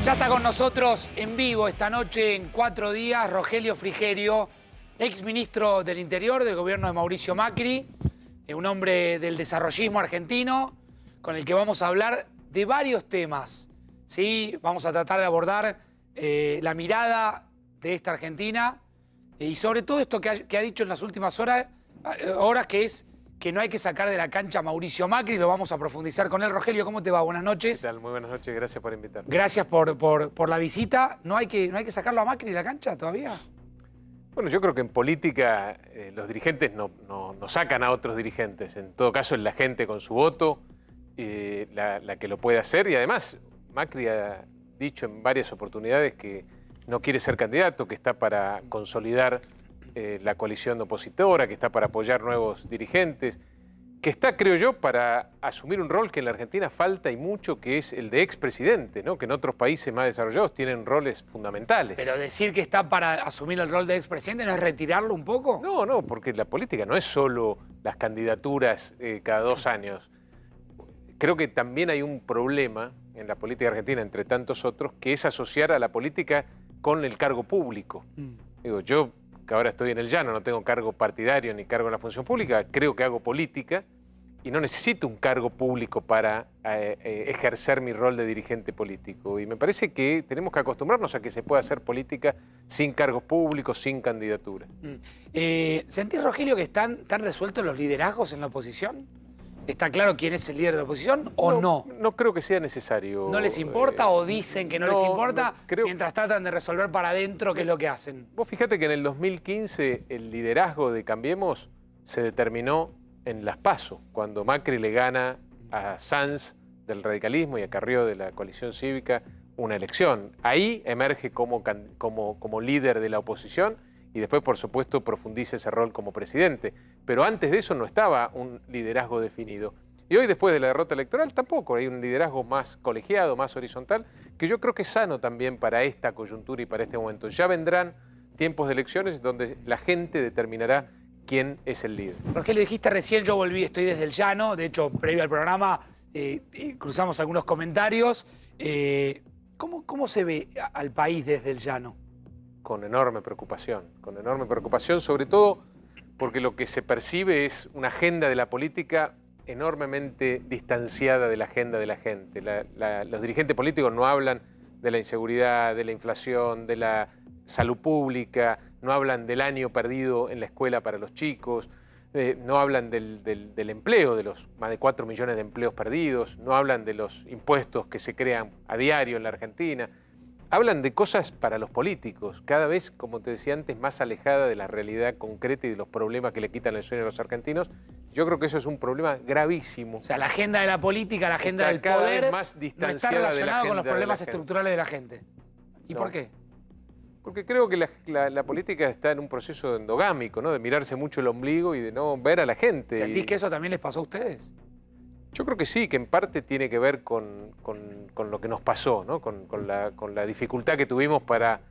Ya está con nosotros en vivo esta noche, en 4 días, Rogelio Frigerio, exministro del Interior del gobierno de Mauricio Macri, un hombre del desarrollismo argentino, con el que vamos a hablar de varios temas. ¿Sí? Vamos a tratar de abordar la mirada de esta Argentina y sobre todo esto que ha dicho en las últimas horas, que es que no hay que sacar de la cancha a Mauricio Macri. Lo vamos a profundizar con él. Rogelio, ¿cómo te va? Buenas noches. ¿Qué tal? Muy buenas noches, gracias por invitarme. Gracias por la visita. ¿No hay que sacarlo a Macri de la cancha todavía? Bueno, yo creo que en política los dirigentes no sacan a otros dirigentes. En todo caso es la gente con su voto la que lo puede hacer. Y además Macri ha dicho en varias oportunidades que no quiere ser candidato, que está para consolidar la coalición opositora, que está para apoyar nuevos dirigentes, que está, creo yo, para asumir un rol que en la Argentina falta y mucho, que es el de expresidente, ¿no? Que en otros países más desarrollados tienen roles fundamentales. Pero decir que está para asumir el rol de expresidente, ¿no es retirarlo un poco? No, porque la política no es solo las candidaturas cada 2 años. Creo que también hay un problema en la política argentina, entre tantos otros, que es asociar a la política con el cargo público. Digo, yo, que ahora estoy en el llano, no tengo cargo partidario ni cargo en la función pública, creo que hago política y no necesito un cargo público para ejercer mi rol de dirigente político. Y me parece que tenemos que acostumbrarnos a que se pueda hacer política sin cargos públicos, sin candidatura. ¿Sentís, Rogelio, que están resueltos los liderazgos en la oposición? ¿Está claro quién es el líder de la oposición o no? No creo que sea necesario. ¿No les importa o dicen que no les importa mientras tratan de resolver para adentro qué es lo que hacen? Vos fíjate que en el 2015 el liderazgo de Cambiemos se determinó en las PASO, cuando Macri le gana a Sanz del radicalismo y a Carrió de la coalición cívica una elección. Ahí emerge como líder de la oposición y después, por supuesto, profundiza ese rol como presidente. Pero antes de eso no estaba un liderazgo definido. Y hoy, después de la derrota electoral, tampoco hay un liderazgo más colegiado, más horizontal, que yo creo que es sano también para esta coyuntura y para este momento. Ya vendrán tiempos de elecciones donde la gente determinará quién es el líder. Rogelio, dijiste recién, yo volví, estoy desde el llano. De hecho, previo al programa cruzamos algunos comentarios. ¿Cómo se ve al país desde el llano? Con enorme preocupación, sobre todo porque lo que se percibe es una agenda de la política enormemente distanciada de la agenda de la gente. Los dirigentes políticos no hablan de la inseguridad, de la inflación, de la salud pública, no hablan del año perdido en la escuela para los chicos, no hablan del empleo, de los más de 4 millones de empleos perdidos, no hablan de los impuestos que se crean a diario en la Argentina. Hablan de cosas para los políticos, cada vez, como te decía antes, más alejada de la realidad concreta y de los problemas que le quitan el sueño a los argentinos. Yo creo que eso es un problema gravísimo. O sea, la agenda de la política, la agenda del poder, cada vez más distanciada, no está relacionada con los problemas de la estructurales de la gente. ¿Y por qué? Porque creo que la política está en un proceso endogámico, ¿no? De mirarse mucho el ombligo y de no ver a la gente. ¿Sentís que eso también les pasó a ustedes? Yo creo que sí, que en parte tiene que ver con lo que nos pasó, ¿no? Con la dificultad que tuvimos para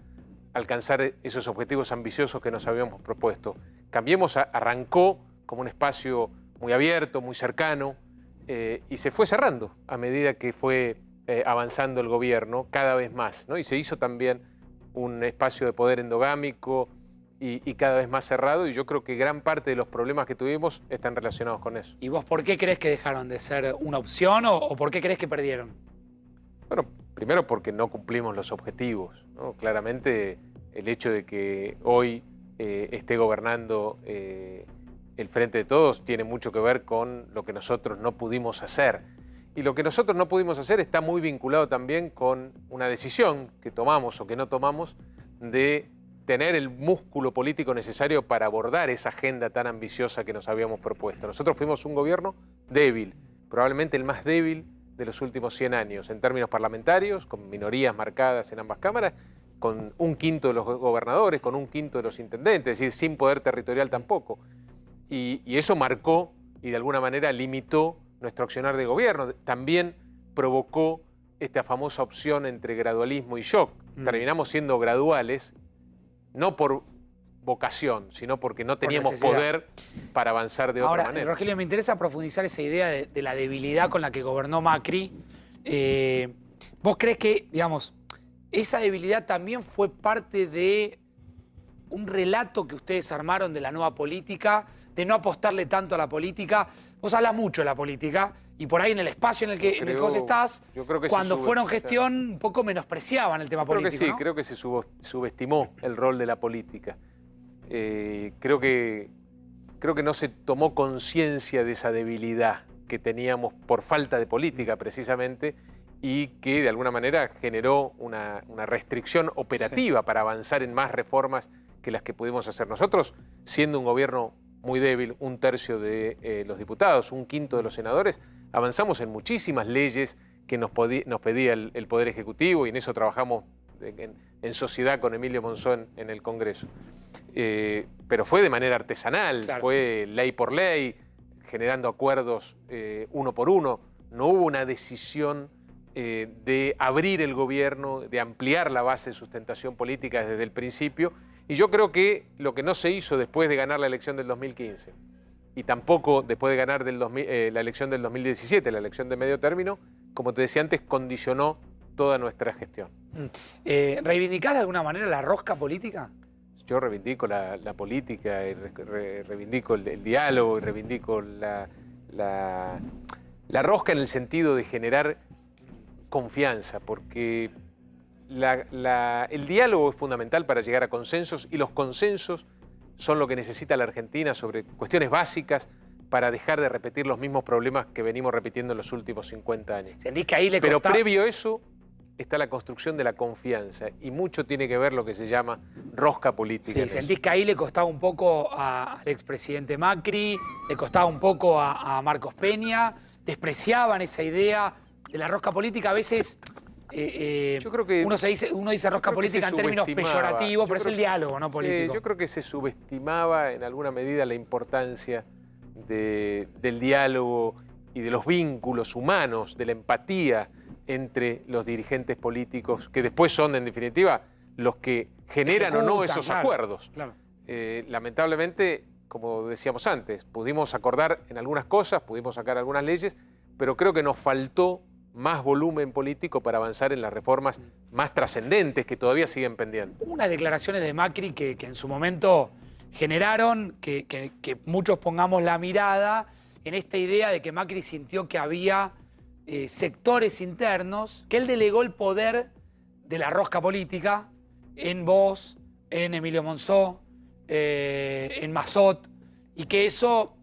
alcanzar esos objetivos ambiciosos que nos habíamos propuesto. Cambiemos arrancó como un espacio muy abierto, muy cercano, y se fue cerrando a medida que fue avanzando el gobierno cada vez más, ¿no? Y se hizo también un espacio de poder endogámico y cada vez más cerrado, y yo creo que gran parte de los problemas que tuvimos están relacionados con eso. ¿Y vos por qué crees que dejaron de ser una opción o por qué crees que perdieron? Bueno, primero porque no cumplimos los objetivos, ¿no? Claramente el hecho de que hoy esté gobernando el Frente de Todos tiene mucho que ver con lo que nosotros no pudimos hacer. Y lo que nosotros no pudimos hacer está muy vinculado también con una decisión que tomamos o que no tomamos de tener el músculo político necesario para abordar esa agenda tan ambiciosa que nos habíamos propuesto. Nosotros fuimos un gobierno débil, probablemente el más débil de los últimos 100 años, en términos parlamentarios, con minorías marcadas en ambas cámaras, con 1/5 de los gobernadores, con 1/5 de los intendentes, es decir, sin poder territorial tampoco. Y eso marcó y de alguna manera limitó nuestro accionar de gobierno. También provocó esta famosa opción entre gradualismo y shock. Terminamos siendo graduales, no por vocación, sino porque no teníamos poder para avanzar de otra manera. Rogelio, me interesa profundizar esa idea de la debilidad con la que gobernó Macri. ¿Vos crees que, digamos, esa debilidad también fue parte de un relato que ustedes armaron de la nueva política, de no apostarle tanto a la política. Vos hablas mucho de la política y por ahí en el espacio en el que vos estás, cuando fueron gestión, un poco menospreciaban el tema político. Creo que sí, ¿no? creo que se subestimó el rol de la política. Creo que no se tomó conciencia de esa debilidad que teníamos por falta de política precisamente, y que de alguna manera generó una restricción operativa para avanzar en más reformas que las que pudimos hacer nosotros, siendo un gobierno muy débil, 1/3 de los diputados, 1/5 de los senadores. Avanzamos en muchísimas leyes que nos pedía el Poder Ejecutivo, y en eso trabajamos en sociedad con Emilio Monzón en el Congreso. Pero fue de manera artesanal, claro. Fue ley por ley, generando acuerdos uno por uno. No hubo una decisión de abrir el gobierno, de ampliar la base de sustentación política desde el principio. Y yo creo que lo que no se hizo después de ganar la elección del 2015, y tampoco después de ganar la elección del 2017, la elección de medio término, como te decía antes, condicionó toda nuestra gestión. ¿Reivindicás de alguna manera la rosca política? Yo reivindico la política, reivindico el diálogo, y reivindico la rosca en el sentido de generar confianza, porque el diálogo es fundamental para llegar a consensos, y los consensos son lo que necesita la Argentina sobre cuestiones básicas para dejar de repetir los mismos problemas que venimos repitiendo en los últimos 50 años. Pero previo a eso está la construcción de la confianza, y mucho tiene que ver lo que se llama rosca política. Sí, ¿sentís que ahí le costaba un poco al expresidente Macri, le costaba un poco a Marcos Peña, despreciaban esa idea de la rosca política? A veces yo creo que uno dice rosca política en términos peyorativos, pero es el diálogo, no político. Sí, yo creo que se subestimaba en alguna medida la importancia del diálogo y de los vínculos humanos, de la empatía entre los dirigentes políticos, que después son, en definitiva, los que generan o no esos acuerdos. Claro. Lamentablemente, como decíamos antes, pudimos acordar en algunas cosas, pudimos sacar algunas leyes, pero creo que nos faltó más volumen político para avanzar en las reformas más trascendentes que todavía siguen pendientes. Unas declaraciones de Macri que en su momento generaron que muchos pongamos la mirada en esta idea de que Macri sintió que había sectores internos, que él delegó el poder de la rosca política en vos, en Emilio Monzó, en Massot, y que eso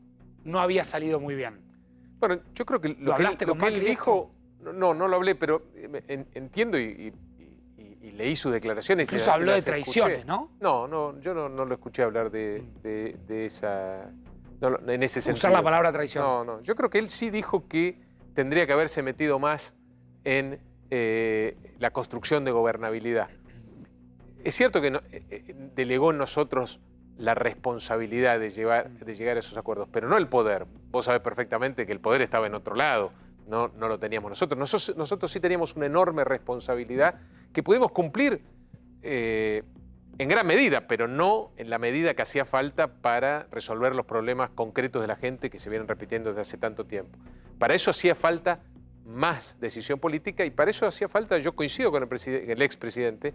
no había salido muy bien. Bueno, yo creo que lo que él dijo, no lo hablé, pero entiendo y leí sus declaraciones. Incluso habló de traiciones, ¿no? No, yo no lo escuché hablar de esa, en ese sentido. Usar la palabra traición. No, yo creo que él sí dijo que tendría que haberse metido más en la construcción de gobernabilidad. Es cierto que delegó en nosotros la responsabilidad de llegar a esos acuerdos, pero no el poder. Vos sabés perfectamente que el poder estaba en otro lado, no lo teníamos nosotros. Nosotros sí teníamos una enorme responsabilidad que pudimos cumplir en gran medida, pero no en la medida que hacía falta para resolver los problemas concretos de la gente que se vienen repitiendo desde hace tanto tiempo. Para eso hacía falta más decisión política, y para eso hacía falta, yo coincido con el expresidente,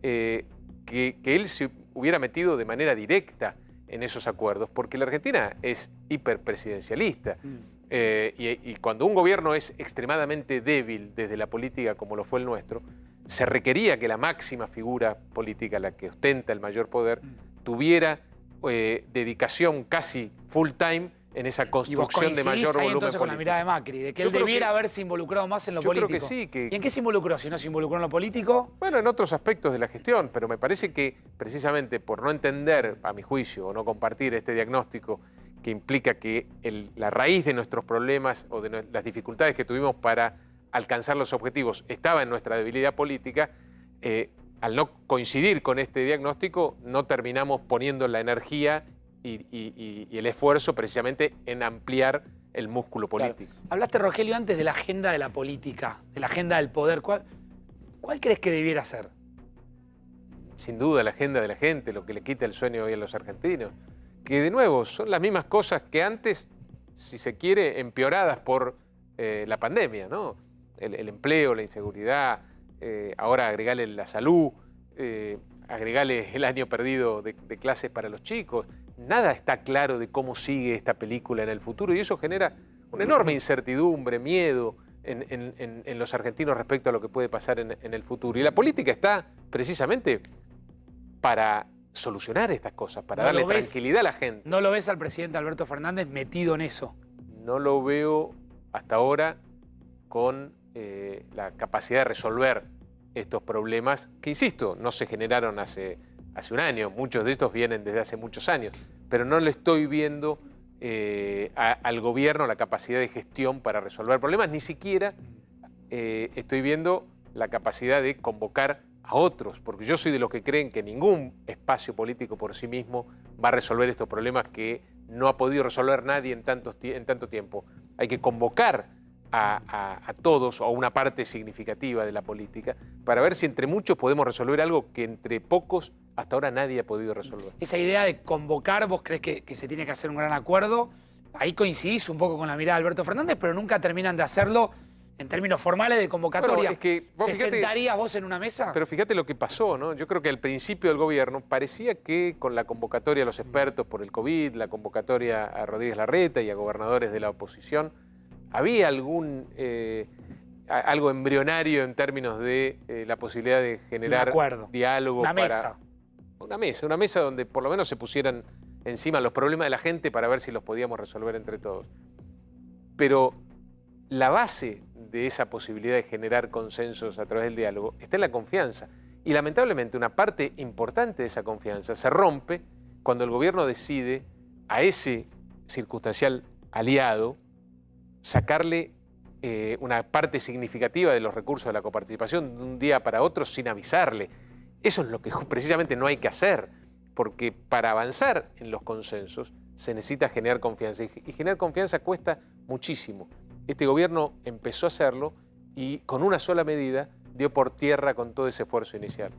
que él se hubiera metido de manera directa en esos acuerdos, porque la Argentina es hiperpresidencialista. Y cuando un gobierno es extremadamente débil desde la política, como lo fue el nuestro, se requería que la máxima figura política, la que ostenta el mayor poder, tuviera dedicación casi full time en esa construcción de mayor volumen entonces político. Con la mirada de Macri, de que él debiera haberse involucrado más en lo político. Creo que sí. ¿Y en qué se involucró? Si no se involucró en lo político. Bueno, en otros aspectos de la gestión, pero me parece que precisamente por no entender, a mi juicio, o no compartir este diagnóstico que implica que la raíz de nuestros problemas o de las dificultades que tuvimos para alcanzar los objetivos estaba en nuestra debilidad política, al no coincidir con este diagnóstico, no terminamos poniendo la energía y el esfuerzo precisamente en ampliar el músculo político. Claro. Hablaste, Rogelio, antes de la agenda de la política, de la agenda del poder. ¿Cuál crees que debiera ser? Sin duda la agenda de la gente, lo que le quita el sueño hoy a los argentinos. Que de nuevo son las mismas cosas que antes, si se quiere, empeoradas por la pandemia, ¿no? El empleo, la inseguridad, ahora agregale la salud, agregale el año perdido de clases para los chicos. Nada está claro de cómo sigue esta película en el futuro y eso genera una enorme incertidumbre, miedo en los argentinos respecto a lo que puede pasar en el futuro. Y la política está precisamente para solucionar estas cosas, para darle tranquilidad a la gente. ¿No lo ves al presidente Alberto Fernández metido en eso? No lo veo hasta ahora con la capacidad de resolver estos problemas que, insisto, no se generaron hace un año. Muchos de estos vienen desde hace muchos años. Pero no le estoy viendo al gobierno la capacidad de gestión para resolver problemas. Ni siquiera estoy viendo la capacidad de convocar a otros, porque yo soy de los que creen que ningún espacio político por sí mismo va a resolver estos problemas que no ha podido resolver nadie en tanto tiempo. Hay que convocar a todos o a una parte significativa de la política para ver si entre muchos podemos resolver algo que entre pocos hasta ahora nadie ha podido resolver. Esa idea de convocar, ¿vos crees que se tiene que hacer un gran acuerdo? Ahí coincidís un poco con la mirada de Alberto Fernández, pero nunca terminan de hacerlo en términos formales de convocatoria. Bueno, es que, ¿Te sentarías vos en una mesa? Pero fíjate lo que pasó, ¿no? Yo creo que al principio del gobierno parecía que con la convocatoria a los expertos por el COVID, la convocatoria a Rodríguez Larreta y a gobernadores de la oposición, había algo embrionario en términos de la posibilidad de generar diálogo. Una mesa donde por lo menos se pusieran encima los problemas de la gente para ver si los podíamos resolver entre todos. Pero la base de esa posibilidad de generar consensos a través del diálogo está en la confianza. Y lamentablemente una parte importante de esa confianza se rompe cuando el gobierno decide a ese circunstancial aliado sacarle una parte significativa de los recursos de la coparticipación de un día para otro sin avisarle. Eso es lo que precisamente no hay que hacer, porque para avanzar en los consensos se necesita generar confianza y generar confianza cuesta muchísimo. Este gobierno empezó a hacerlo y con una sola medida dio por tierra con todo ese esfuerzo inicial.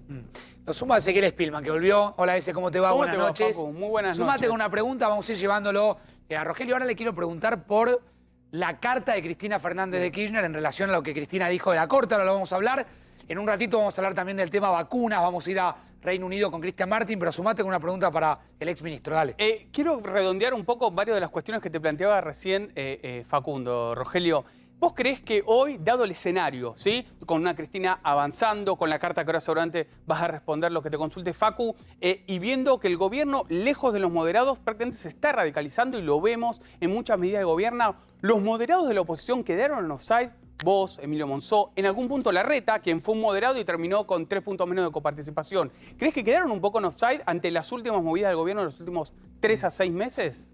Nos suma Ezequiel Spillman, que volvió. Hola, Eze, ¿cómo te va? Buenas noches. Paco? Muy buenas noches. Sumate con una pregunta, vamos a ir llevándolo a Rogelio. Ahora le quiero preguntar por la carta de Cristina Fernández de Kirchner en relación a lo que Cristina dijo de la Corte. Ahora lo vamos a hablar. En un ratito vamos a hablar también del tema vacunas. Vamos a ir a Reino Unido con Cristian Martin, pero sumate con una pregunta para el exministro. Dale. Quiero redondear un poco varias de las cuestiones que te planteaba recién Facundo. Rogelio, ¿vos creés que hoy, dado el escenario, ¿sí? Con una Cristina avanzando, con la carta que ahora seguramente vas a responder lo que te consulte Facu, y viendo que el gobierno, lejos de los moderados, prácticamente se está radicalizando y lo vemos en muchas medidas de gobierno, los moderados de la oposición quedaron en offside? Vos, Emilio Monzó, en algún punto Larreta, quien fue un moderado y terminó con 3 puntos menos de coparticipación. ¿Crees que quedaron un poco en offside ante las últimas movidas del gobierno en los últimos 3 a 6 meses?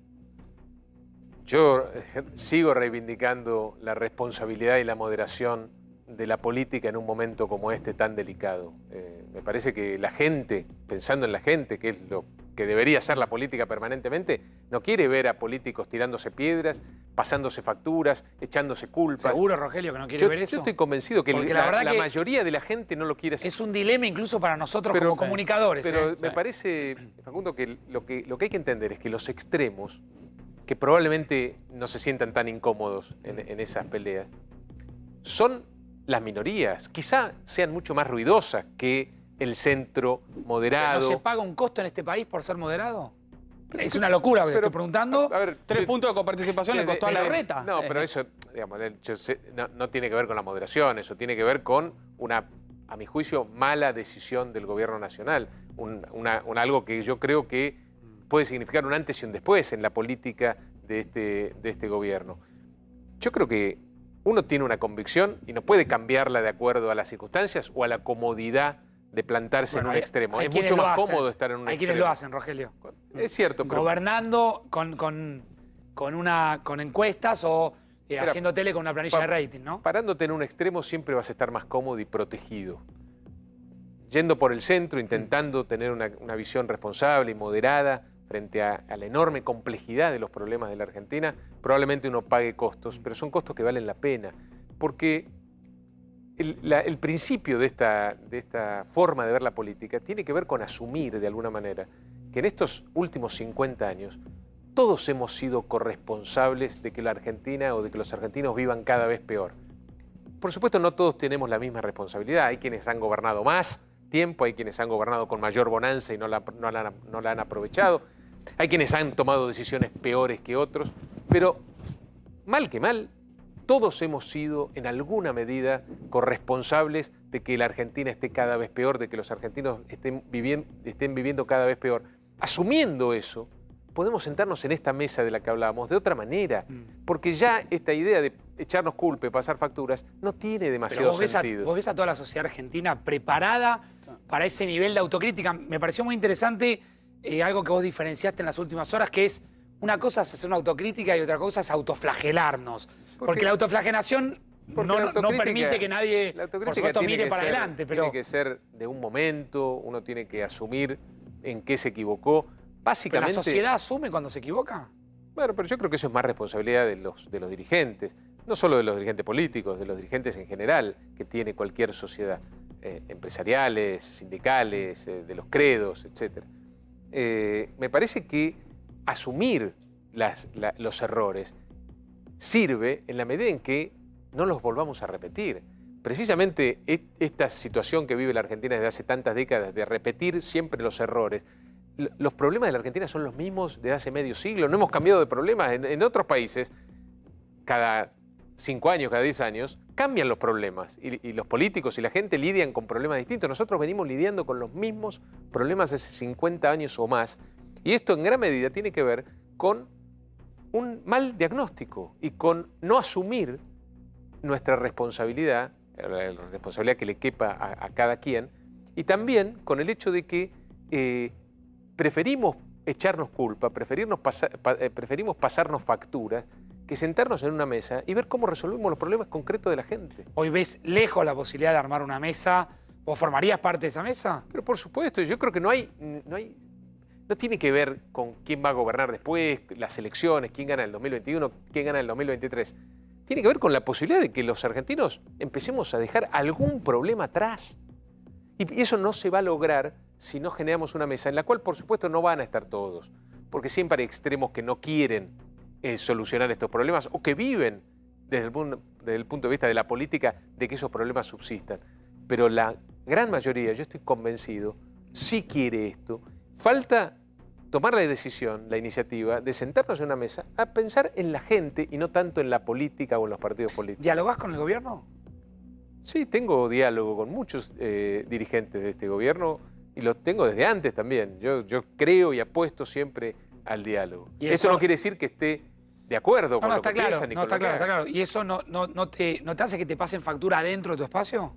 Yo sigo reivindicando la responsabilidad y la moderación de la política en un momento como este tan delicado. Me parece que la gente, pensando en la gente, que es lo que debería hacer la política permanentemente, no quiere ver a políticos tirándose piedras, pasándose facturas, echándose culpas. ¿Seguro, Rogelio, que no quiere ver eso? Yo estoy convencido que la mayoría de la gente no lo quiere hacer. Es un dilema incluso para nosotros como comunicadores. Pero me parece, Facundo, que lo que hay que entender es que los extremos, que probablemente no se sientan tan incómodos en esas peleas, son las minorías. Quizá sean mucho más ruidosas que el centro moderado. ¿No se paga un costo en este país por ser moderado? Es una locura lo que estoy preguntando. A ver, 3 puntos de coparticipación le costó a Larreta. No, pero eso, digamos, no tiene que ver con la moderación, eso tiene que ver con una, a mi juicio, mala decisión del gobierno nacional. Algo que yo creo que puede significar un antes y un después en la política de este gobierno. Yo creo que uno tiene una convicción y no puede cambiarla de acuerdo a las circunstancias o a la comodidad de plantarse en un extremo. Es mucho más cómodo estar en un extremo. Hay quienes lo hacen, Rogelio. Es cierto, pero... Gobernando con encuestas o haciendo tele con una planilla de rating, ¿no? Parándote en un extremo siempre vas a estar más cómodo y protegido. Yendo por el centro, intentando tener una visión responsable y moderada frente a la enorme complejidad de los problemas de la Argentina, probablemente uno pague costos, pero son costos que valen la pena. Porque el principio de esta forma de ver la política tiene que ver con asumir de alguna manera que en estos últimos 50 años todos hemos sido corresponsables de que la Argentina o de que los argentinos vivan cada vez peor. por supuesto no todos tenemos la misma responsabilidad. Hay quienes han gobernado más tiempo, hay quienes han gobernado con mayor bonanza y no la han aprovechado. Hay quienes han tomado decisiones peores que otros, pero mal que mal, todos hemos sido en alguna medida corresponsables de que la Argentina esté cada vez peor, de que los argentinos estén viviendo cada vez peor. Asumiendo eso, podemos sentarnos en esta mesa de la que hablábamos de otra manera, porque ya esta idea de echarnos culpa y pasar facturas no tiene demasiado sentido. Vos ves a toda la sociedad argentina preparada para ese nivel de autocrítica. Me pareció muy interesante algo que vos diferenciaste en las últimas horas, que es una cosa es hacer una autocrítica y otra cosa es autoflagelarnos. Porque la autoflagelación no permite que nadie, por supuesto, mire para adelante. Pero tiene que ser de un momento, uno tiene que asumir en qué se equivocó. Básicamente, ¿pero la sociedad asume cuando se equivoca? Bueno, pero yo creo que eso es más responsabilidad de los dirigentes, no solo de los dirigentes políticos, de los dirigentes en general que tiene cualquier sociedad, empresariales, sindicales, de los credos, etc. Me parece que asumir los errores sirve en la medida en que no los volvamos a repetir. Precisamente esta situación que vive la Argentina desde hace tantas décadas de repetir siempre los errores, los problemas de la Argentina son los mismos de hace medio siglo, no hemos cambiado de problemas. En otros países, cada 5 años, cada 10 años, cambian los problemas y los políticos y la gente lidian con problemas distintos. Nosotros venimos lidiando con los mismos problemas hace 50 años o más, y esto en gran medida tiene que ver con un mal diagnóstico y con no asumir nuestra responsabilidad, la responsabilidad que le quepa a cada quien, y también con el hecho de que preferimos echarnos culpa, preferimos pasarnos facturas, que sentarnos en una mesa y ver cómo resolvemos los problemas concretos de la gente. Hoy ves lejos la posibilidad de armar una mesa. ¿Vos formarías parte de esa mesa? Pero por supuesto, yo creo que no tiene que ver con quién va a gobernar después, las elecciones, quién gana el 2021, quién gana el 2023. Tiene que ver con la posibilidad de que los argentinos empecemos a dejar algún problema atrás. Y eso no se va a lograr si no generamos una mesa en la cual, por supuesto, no van a estar todos, porque siempre hay extremos que no quieren solucionar estos problemas o que viven desde el punto de vista de la política de que esos problemas subsistan. Pero la gran mayoría, yo estoy convencido, sí quiere esto. Falta tomar la decisión, la iniciativa de sentarnos en una mesa a pensar en la gente y no tanto en la política o en los partidos políticos. ¿Dialogás con el gobierno? Sí, tengo diálogo con muchos dirigentes de este gobierno y lo tengo desde antes también. Yo creo y apuesto siempre al diálogo. ¿Y eso no quiere decir que esté de acuerdo con lo que piensan y con lo que hagan? Está claro. ¿Y eso no te hace que te pasen factura adentro de tu espacio?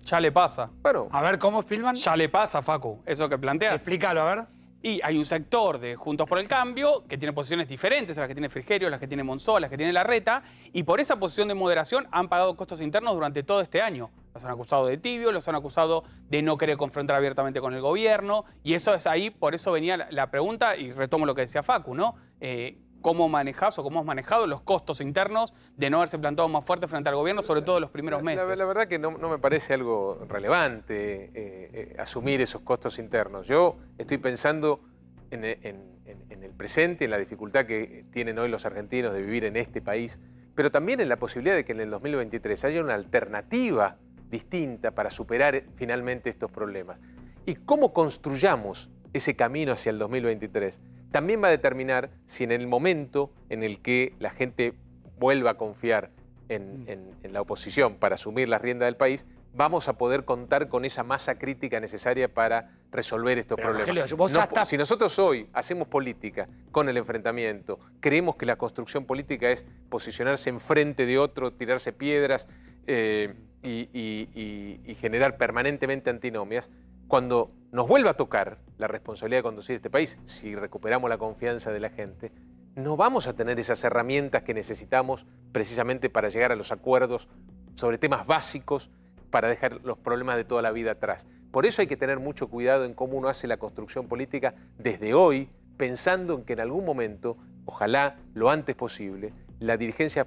Ya le pasa. Bueno, A ver, ¿cómo, Spillman? Ya le pasa, Facu, eso que planteas. Explícalo, a ver. Y hay un sector de Juntos por el Cambio que tiene posiciones diferentes a las que tiene Frigerio, las que tiene Monzó, las que tiene Larreta, y por esa posición de moderación han pagado costos internos durante todo este año. Los han acusado de tibio, los han acusado de no querer confrontar abiertamente con el gobierno, y eso es ahí, por eso venía la pregunta, y retomo lo que decía Facu, ¿no? ¿Cómo manejás o cómo has manejado los costos internos de no haberse plantado más fuerte frente al gobierno, sobre todo en los primeros meses? La verdad que no me parece algo relevante asumir esos costos internos. Yo estoy pensando en el presente, en la dificultad que tienen hoy los argentinos de vivir en este país, pero también en la posibilidad de que en el 2023 haya una alternativa distinta para superar finalmente estos problemas. Y cómo construyamos ese camino hacia el 2023 también va a determinar si en el momento en el que la gente vuelva a confiar en la oposición para asumir las riendas del país, vamos a poder contar con esa masa crítica necesaria para resolver estos problemas. Rogelio, si nosotros hoy hacemos política con el enfrentamiento, creemos que la construcción política es posicionarse enfrente de otro, tirarse piedras y generar permanentemente antinomias, cuando nos vuelva a tocar la responsabilidad de conducir este país, si recuperamos la confianza de la gente, no vamos a tener esas herramientas que necesitamos precisamente para llegar a los acuerdos sobre temas básicos, para dejar los problemas de toda la vida atrás. Por eso hay que tener mucho cuidado en cómo uno hace la construcción política desde hoy, pensando en que en algún momento, ojalá lo antes posible, la dirigencia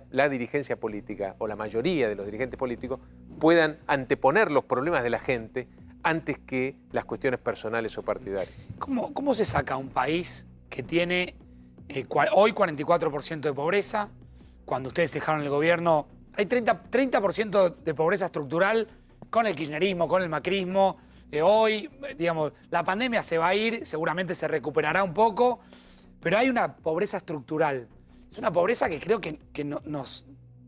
política o la mayoría de los dirigentes políticos puedan anteponer los problemas de la gente antes que las cuestiones personales o partidarias. ¿Cómo se saca un país que tiene hoy 44% de pobreza? Cuando ustedes dejaron el gobierno hay 30% de pobreza estructural con el kirchnerismo, con el macrismo. Hoy, digamos, la pandemia se va a ir, seguramente se recuperará un poco, pero hay una pobreza estructural. Es una pobreza que creo que nos,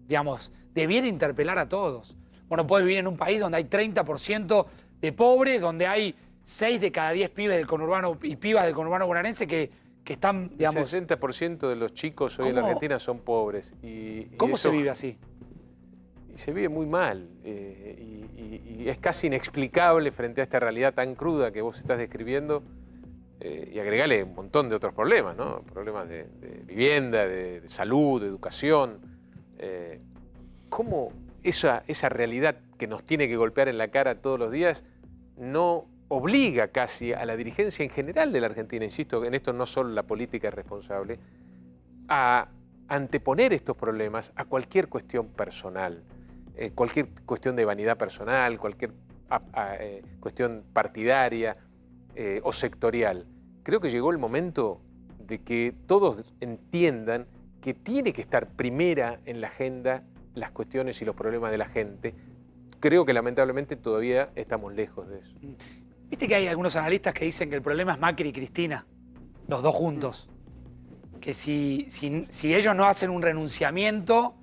digamos, debiera interpelar a todos. Bueno, puedes vivir en un país donde hay 30% de pobres, donde hay 6 de cada 10 pibes del conurbano y pibas del conurbano bonaerense que están, digamos... El 60% de los chicos hoy en la Argentina son pobres. ¿Cómo eso, se vive así? Y se vive muy mal. Y es casi inexplicable frente a esta realidad tan cruda que vos estás describiendo. Y agregale un montón de otros problemas, ¿no? Problemas de vivienda, de salud, de educación. ¿Cómo esa realidad que nos tiene que golpear en la cara todos los días no obliga casi a la dirigencia en general de la Argentina, insisto, en esto no solo la política es responsable, a anteponer estos problemas a cualquier cuestión personal, cualquier cuestión de vanidad personal, cualquier cuestión partidaria o sectorial? Creo que llegó el momento de que todos entiendan que tiene que estar primera en la agenda las cuestiones y los problemas de la gente. Creo que lamentablemente todavía estamos lejos de eso. Viste que hay algunos analistas que dicen que el problema es Macri y Cristina, los dos juntos. Que si ellos no hacen un renunciamiento,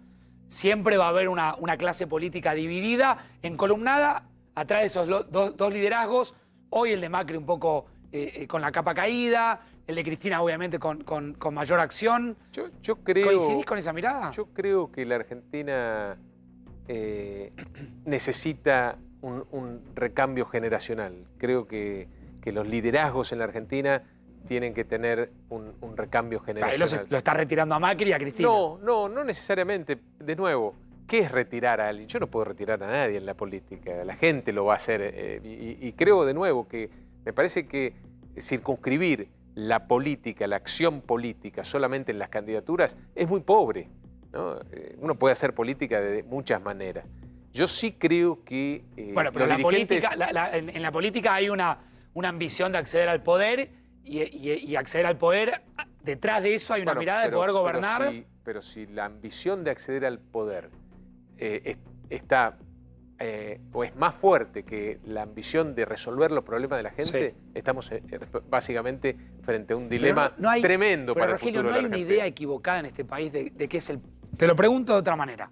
siempre va a haber una clase política dividida, encolumnada, atrás de esos dos liderazgos. Hoy el de Macri un poco con la capa caída, el de Cristina obviamente con mayor acción. Yo creo, ¿coincidís con esa mirada? Yo creo que la Argentina necesita un recambio generacional. Creo que los liderazgos en la Argentina tienen que tener un recambio generacional. Lo está retirando a Macri y a Cristina. No necesariamente. De nuevo, ¿qué es retirar a alguien? Yo no puedo retirar a nadie en la política. La gente lo va a hacer. Y creo de nuevo que me parece que circunscribir la política, la acción política solamente en las candidaturas es muy pobre, ¿no? Uno puede hacer política de muchas maneras. Yo sí creo que bueno, pero los dirigentes... en la política hay una ambición de acceder al poder y acceder al poder, detrás de eso hay una mirada de poder gobernar. Pero si la ambición de acceder al poder está o es más fuerte que la ambición de resolver los problemas de la gente, sí, estamos básicamente frente a un dilema tremendo para Rogelio, el futuro de la Argentina. no hay una idea equivocada en este país de qué es el... Te lo pregunto de otra manera.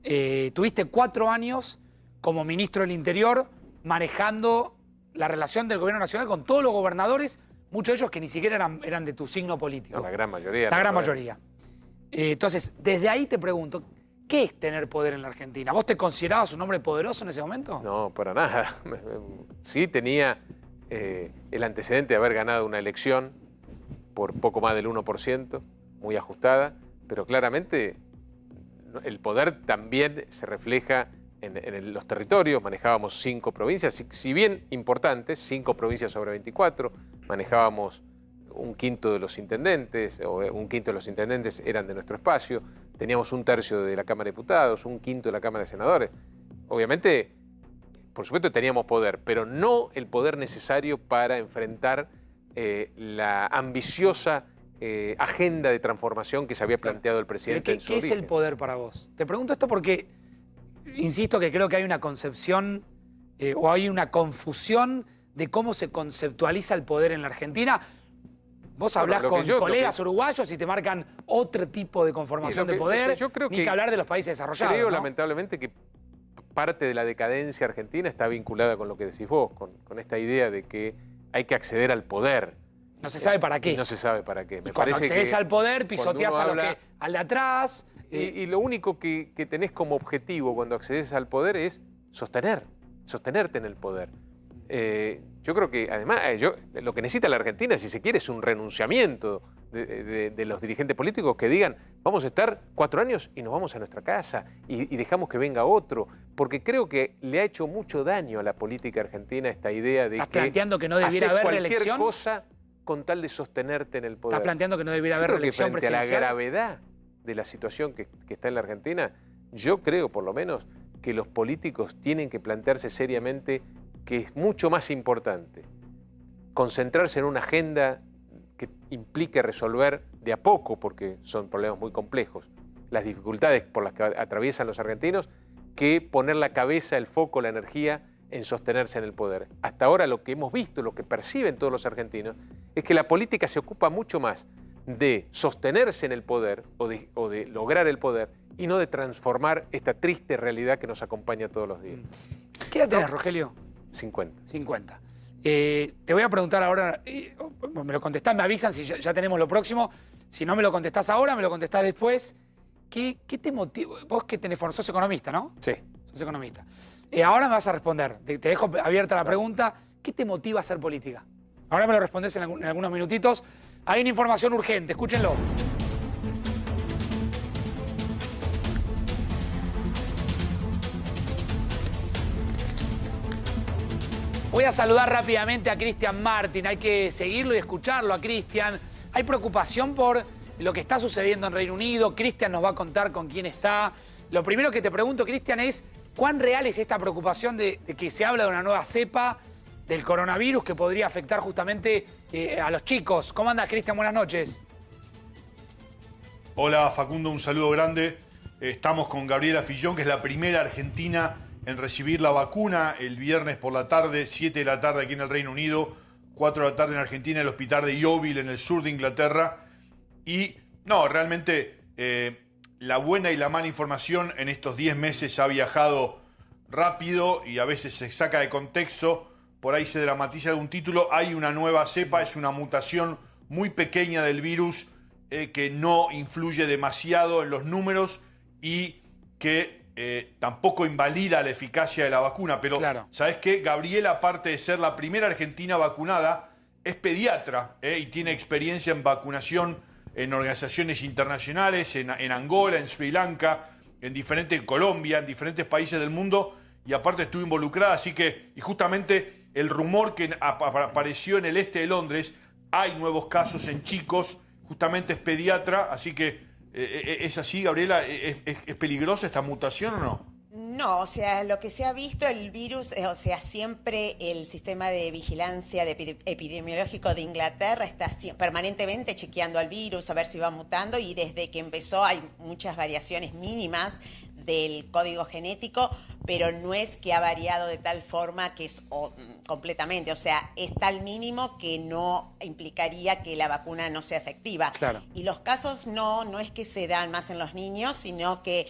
Tuviste 4 años como ministro del Interior manejando la relación del gobierno nacional con todos los gobernadores, muchos de ellos que ni siquiera eran de tu signo político. No, la gran mayoría. La gran mayoría. Entonces, desde ahí te pregunto, ¿qué es tener poder en la Argentina? ¿Vos te considerabas un hombre poderoso en ese momento? No, para nada. Sí tenía el antecedente de haber ganado una elección por poco más del 1%, muy ajustada, pero claramente el poder también se refleja en los territorios. Manejábamos 5 provincias, si bien importantes, 5 provincias sobre 24, manejábamos un quinto de los intendentes, o un quinto de los intendentes eran de nuestro espacio, teníamos 1/3 de la Cámara de Diputados, 1/5 de la Cámara de Senadores. Obviamente, por supuesto teníamos poder, pero no el poder necesario para enfrentar la ambiciosa agenda de transformación que se había planteado el presidente en su origen. ¿Qué es el poder para vos? Te pregunto esto porque, insisto que creo que hay una concepción o hay una confusión de cómo se conceptualiza el poder en la Argentina. Vos hablás con colegas uruguayos y te marcan otro tipo de conformación de poder, ni que hablar de los países desarrollados. Creo, ¿no? lamentablemente, que parte de la decadencia argentina está vinculada con lo que decís vos, con esta idea de que hay que acceder al poder. No se sabe para qué. Y no se sabe para qué. Me cuando accedes al poder, pisoteás al de atrás. Y lo único que tenés como objetivo cuando accedes al poder es sostenerte en el poder. Yo creo que, además, lo que necesita la Argentina, si se quiere, es un renunciamiento de los dirigentes políticos que digan, vamos a estar 4 años y nos vamos a nuestra casa y dejamos que venga otro. Porque creo que le ha hecho mucho daño a la política argentina esta idea de ¿Estás planteando que no debiera haber reelección? Cualquier cosa con tal de sostenerte en el poder. ¿Estás planteando que no debiera haber reelección presidencial? Frente a la gravedad de la situación que está en la Argentina, yo creo, por lo menos, que los políticos tienen que plantearse seriamente que es mucho más importante concentrarse en una agenda que implique resolver de a poco, porque son problemas muy complejos, las dificultades por las que atraviesan los argentinos, que poner la cabeza, el foco, la energía en sostenerse en el poder. Hasta ahora lo que hemos visto, lo que perciben todos los argentinos, es que la política se ocupa mucho más de sostenerse en el poder o de lograr el poder y no de transformar esta triste realidad que nos acompaña todos los días. ¿Qué edad tenés, Rogelio? 50. 50. Te voy a preguntar ahora, me lo contestás, me avisan si ya tenemos lo próximo. Si no me lo contestás ahora, me lo contestás después. ¿Qué te motiva? Vos que sos economista, ¿no? Sí. Sos economista. Ahora me vas a responder. Te dejo abierta la pregunta. ¿Qué te motiva a hacer política? Ahora me lo respondés en algunos minutitos. Hay una información urgente, escúchenlo. Voy a saludar rápidamente a Cristian Martin. Hay que seguirlo y escucharlo a Cristian. Hay preocupación por lo que está sucediendo en Reino Unido. Cristian nos va a contar con quién está. Lo primero que te pregunto, Cristian, es ¿cuán real es esta preocupación de que se habla de una nueva cepa del coronavirus que podría afectar justamente a los chicos? ¿Cómo andas, Cristian? Buenas noches. Hola, Facundo, un saludo grande. Estamos con Gabriela Fillón, que es la primera argentina en recibir la vacuna el viernes por la tarde, 7 de la tarde aquí en el Reino Unido, 4 de la tarde en Argentina, en el hospital de Yeovil, en el sur de Inglaterra. Y no, realmente la buena y la mala información en estos 10 meses ha viajado rápido y a veces se saca de contexto, por ahí se dramatiza algún título. Hay una nueva cepa, es una mutación muy pequeña del virus que no influye demasiado en los números y que tampoco invalida la eficacia de la vacuna. Pero, claro, ¿sabes qué? Gabriela, aparte de ser la primera argentina vacunada, es pediatra y tiene experiencia en vacunación en organizaciones internacionales, en Angola, en Sri Lanka, en Colombia, en diferentes países del mundo, y aparte estuvo involucrada, así que, y justamente el rumor que apareció en el este de Londres, hay nuevos casos en chicos, justamente es pediatra, así que es así, Gabriela, ¿es peligrosa esta mutación o no? No, o sea, lo que se ha visto, el virus, o sea, siempre el sistema de vigilancia epidemiológico de Inglaterra está permanentemente chequeando al virus, a ver si va mutando, y desde que empezó hay muchas variaciones mínimas del código genético, pero no es que ha variado de tal forma que es completamente, o sea, es tal mínimo que no implicaría que la vacuna no sea efectiva. Claro. Y los casos no es que se dan más en los niños, sino que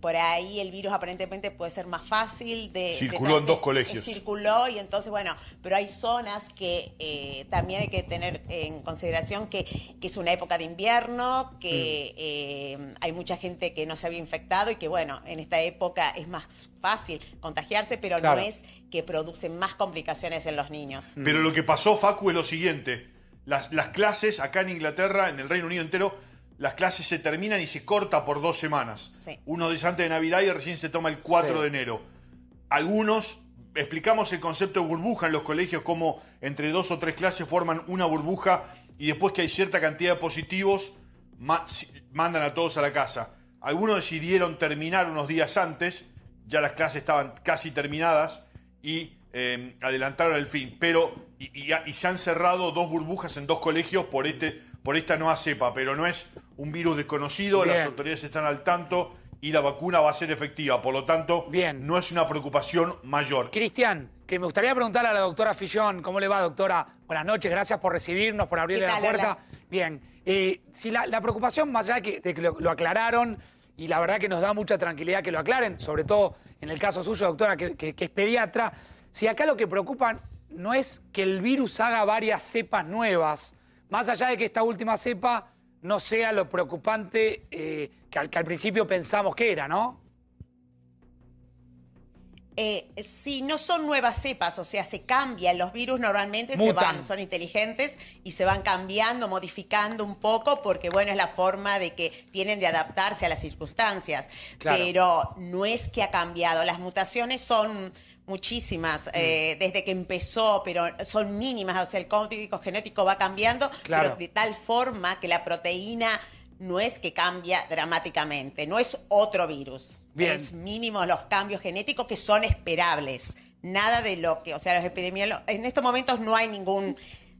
por ahí el virus aparentemente puede ser más fácil de... Circuló en 2 colegios. Circuló y entonces, bueno, pero hay zonas que también hay que tener en consideración que es una época de invierno, que hay mucha gente que no se había infectado y que, bueno, en esta época es más fácil contagiarse, pero claro, no es que producen más complicaciones en los niños. Pero lo que pasó, Facu, es lo siguiente. Las clases acá en Inglaterra, en el Reino Unido entero, las clases se terminan y se corta por 2 semanas. Sí. Uno dice antes de Navidad y recién se toma el 4 de enero. Algunos, explicamos el concepto de burbuja en los colegios, como entre 2 o 3 clases forman una burbuja y después que hay cierta cantidad de positivos, mandan a todos a la casa. Algunos decidieron terminar unos días antes, ya las clases estaban casi terminadas y adelantaron el fin. Pero y se han cerrado 2 burbujas en 2 colegios por esta nueva cepa, pero no es un virus desconocido. Bien. Las autoridades están al tanto y la vacuna va a ser efectiva. Por lo tanto, bien, no es una preocupación mayor. Cristian, que me gustaría preguntarle a la doctora Fillón, ¿cómo le va, doctora? Buenas noches, gracias por recibirnos, por abrirle la puerta. Hola. Bien, si la preocupación, más allá de que lo aclararon, y la verdad que nos da mucha tranquilidad que lo aclaren, sobre todo en el caso suyo, doctora, que es pediatra, si acá lo que preocupa no es que el virus haga varias cepas nuevas, más allá de que esta última cepa no sea lo preocupante que al principio pensamos que era, ¿no? Sí, no son nuevas cepas, o sea, se cambian. Los virus normalmente son inteligentes y se van cambiando, modificando un poco, porque bueno, es la forma de que tienen de adaptarse a las circunstancias. Claro. Pero no es que ha cambiado. Las mutaciones son muchísimas desde que empezó, pero son mínimas, o sea, el código genético va cambiando, claro, pero de tal forma que la proteína no es que cambia dramáticamente, no es otro virus. Bien. Es mínimo los cambios genéticos que son esperables. Nada de lo que, o sea, los epidemiólogos, en estos momentos no hay ningún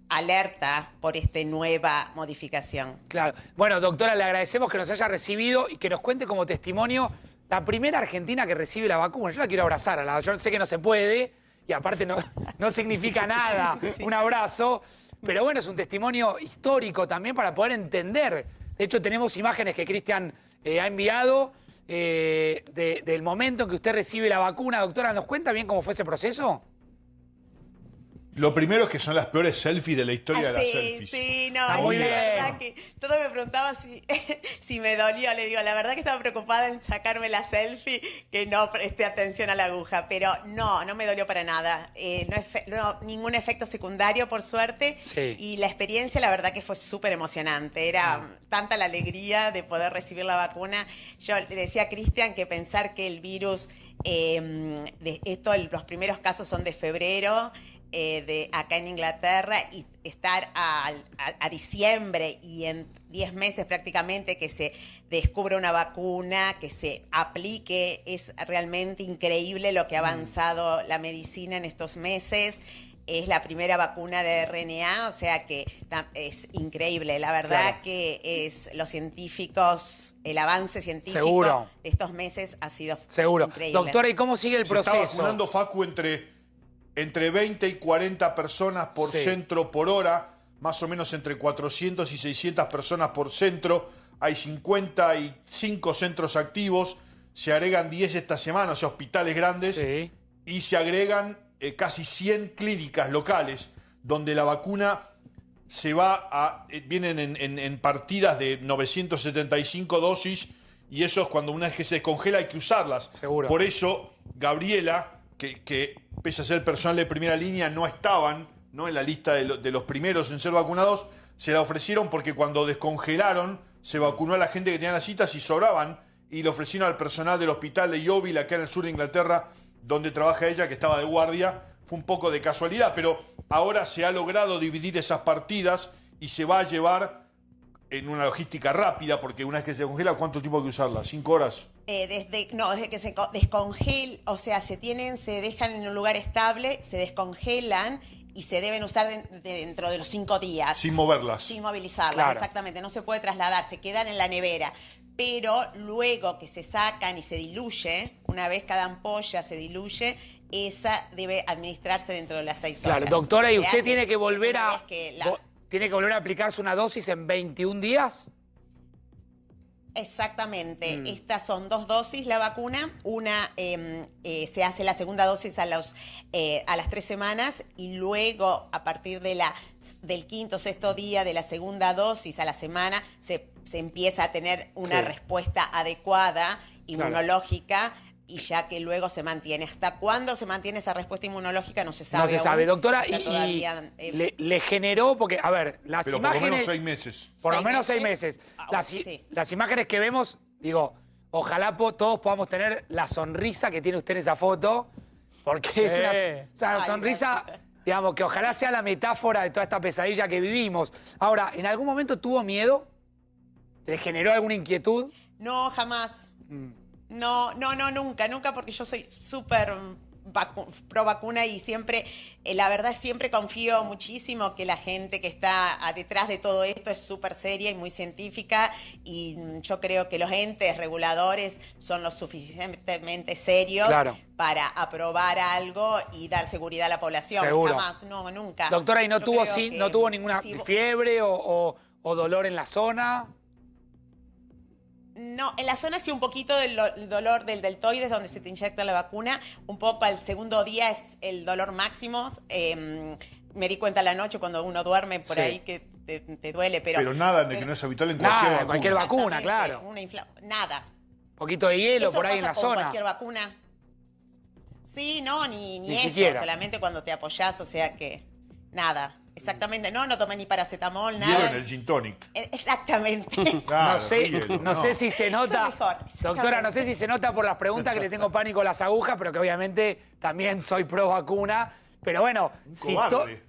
alerta por esta nueva modificación. Claro. Bueno, doctora, le agradecemos que nos haya recibido y que nos cuente como testimonio la primera argentina que recibe la vacuna. Yo la quiero abrazar, yo sé que no se puede y aparte no significa nada un abrazo, pero bueno, es un testimonio histórico también para poder entender. De hecho, tenemos imágenes que Cristian ha enviado del momento en que usted recibe la vacuna. Doctora, ¿nos cuenta bien cómo fue ese proceso? Lo primero es que son las peores selfies de la historia de las Sí, selfies. sí, no, Está es muy la bien. verdad que todos me preguntaban si me dolía. Le digo, la verdad que estaba preocupada en sacarme la selfie, que no presté atención a la aguja, pero no me dolió para nada. Ningún efecto secundario, por suerte. Sí. Y la experiencia, la verdad que fue súper emocionante. Era tanta la alegría de poder recibir la vacuna. Yo le decía a Cristian que pensar que el virus, los primeros casos son de febrero, de acá en Inglaterra, y estar a diciembre y en 10 meses prácticamente que se descubra una vacuna, que se aplique, es realmente increíble lo que ha avanzado la medicina en estos meses. Es la primera vacuna de RNA, o sea que es increíble. La verdad Claro. que los científicos, el avance científico Seguro. de estos meses ha sido Seguro. increíble. Doctora, ¿y cómo sigue el Se está proceso? vacunando, Facu, entre 20 y 40 personas por Sí. centro por hora, más o menos entre 400 y 600 personas por centro. Hay 55 centros activos, se agregan 10 esta semana, o sea, hospitales grandes, Sí. y se agregan casi 100 clínicas locales donde la vacuna se va vienen en partidas de 975 dosis, y eso es cuando una vez que se descongela hay que usarlas. Seguro. Por eso, Gabriela, que pese a ser personal de primera línea, no estaban, ¿no?, en la lista de los primeros en ser vacunados, se la ofrecieron porque cuando descongelaron se vacunó a la gente que tenía las citas y sobraban, y le ofrecieron al personal del hospital de Yeovil, acá en el sur de Inglaterra, donde trabaja ella, que estaba de guardia. Fue un poco de casualidad, pero ahora se ha logrado dividir esas partidas y se va a llevar en una logística rápida, porque una vez que se congela, ¿cuánto tiempo hay que usarla? 5 horas. Desde que se descongela, o sea, se dejan en un lugar estable, se descongelan y se deben usar dentro de los 5 días. Sin moverlas. Sin movilizarlas, Claro. exactamente. No se puede trasladar, se quedan en la nevera. Pero luego que se sacan y se diluye, una vez cada ampolla se diluye, esa debe administrarse dentro de las 6 horas. Claro, doctora, ¿y O sea, usted tiene que volver una a... vez que las- ¿Tiene que volver a aplicarse una dosis en 21 días? Exactamente. Estas son 2 dosis la vacuna. Una se hace la segunda dosis a las 3 semanas, y luego a partir del 5º o 6º día de la segunda dosis a la semana se empieza a tener una Sí. respuesta adecuada inmunológica, y ya que luego se mantiene. ¿Hasta cuándo se mantiene esa respuesta inmunológica? No se sabe. No se aún. sabe. Doctora, Está y todavía, le generó, porque, a ver, las Pero por lo imágenes... menos 6 meses. Por lo 6 menos 6 meses. meses. Ah, sí. Las imágenes que vemos, digo, ojalá todos podamos tener la sonrisa que tiene usted en esa foto, porque es una Ay, sonrisa, digamos, que ojalá sea la metáfora de toda esta pesadilla que vivimos. Ahora, ¿en algún momento tuvo miedo? ¿Le generó alguna inquietud? No, jamás. No, nunca, porque yo soy súper pro vacuna y siempre, la verdad, siempre confío muchísimo que la gente que está detrás de todo esto es súper seria y muy científica, y yo creo que los entes reguladores son lo suficientemente serios Claro. para aprobar algo y dar seguridad a la población. Seguro. Jamás, no, nunca. Doctora, ¿y no Yo tuvo, creo que no tuvo ninguna si- fiebre o dolor en la zona? No, en la zona sí un poquito del dolor del deltoides, donde se te inyecta la vacuna. Un poco al segundo día es el dolor máximo. Me di cuenta a la noche cuando uno duerme por Sí. ahí que te duele, Pero nada de que no es habitual en Nada, cualquier vacuna. cualquier vacuna, Exactamente, claro. nada. Un poquito de hielo Eso por ahí en pasa la con zona. cualquier vacuna. Sí, no, ni Ni eso, siquiera. solamente cuando te apoyás, o sea que nada. Exactamente, no tomé ni paracetamol, Hielo nada. en el gin tonic. Exactamente. Claro, No sé, hielo, no sé si se nota, Eso es mejor, exactamente. doctora, no sé si se nota por las preguntas que le tengo pánico a las agujas, pero que obviamente también soy pro vacuna. Pero bueno, si cobarde.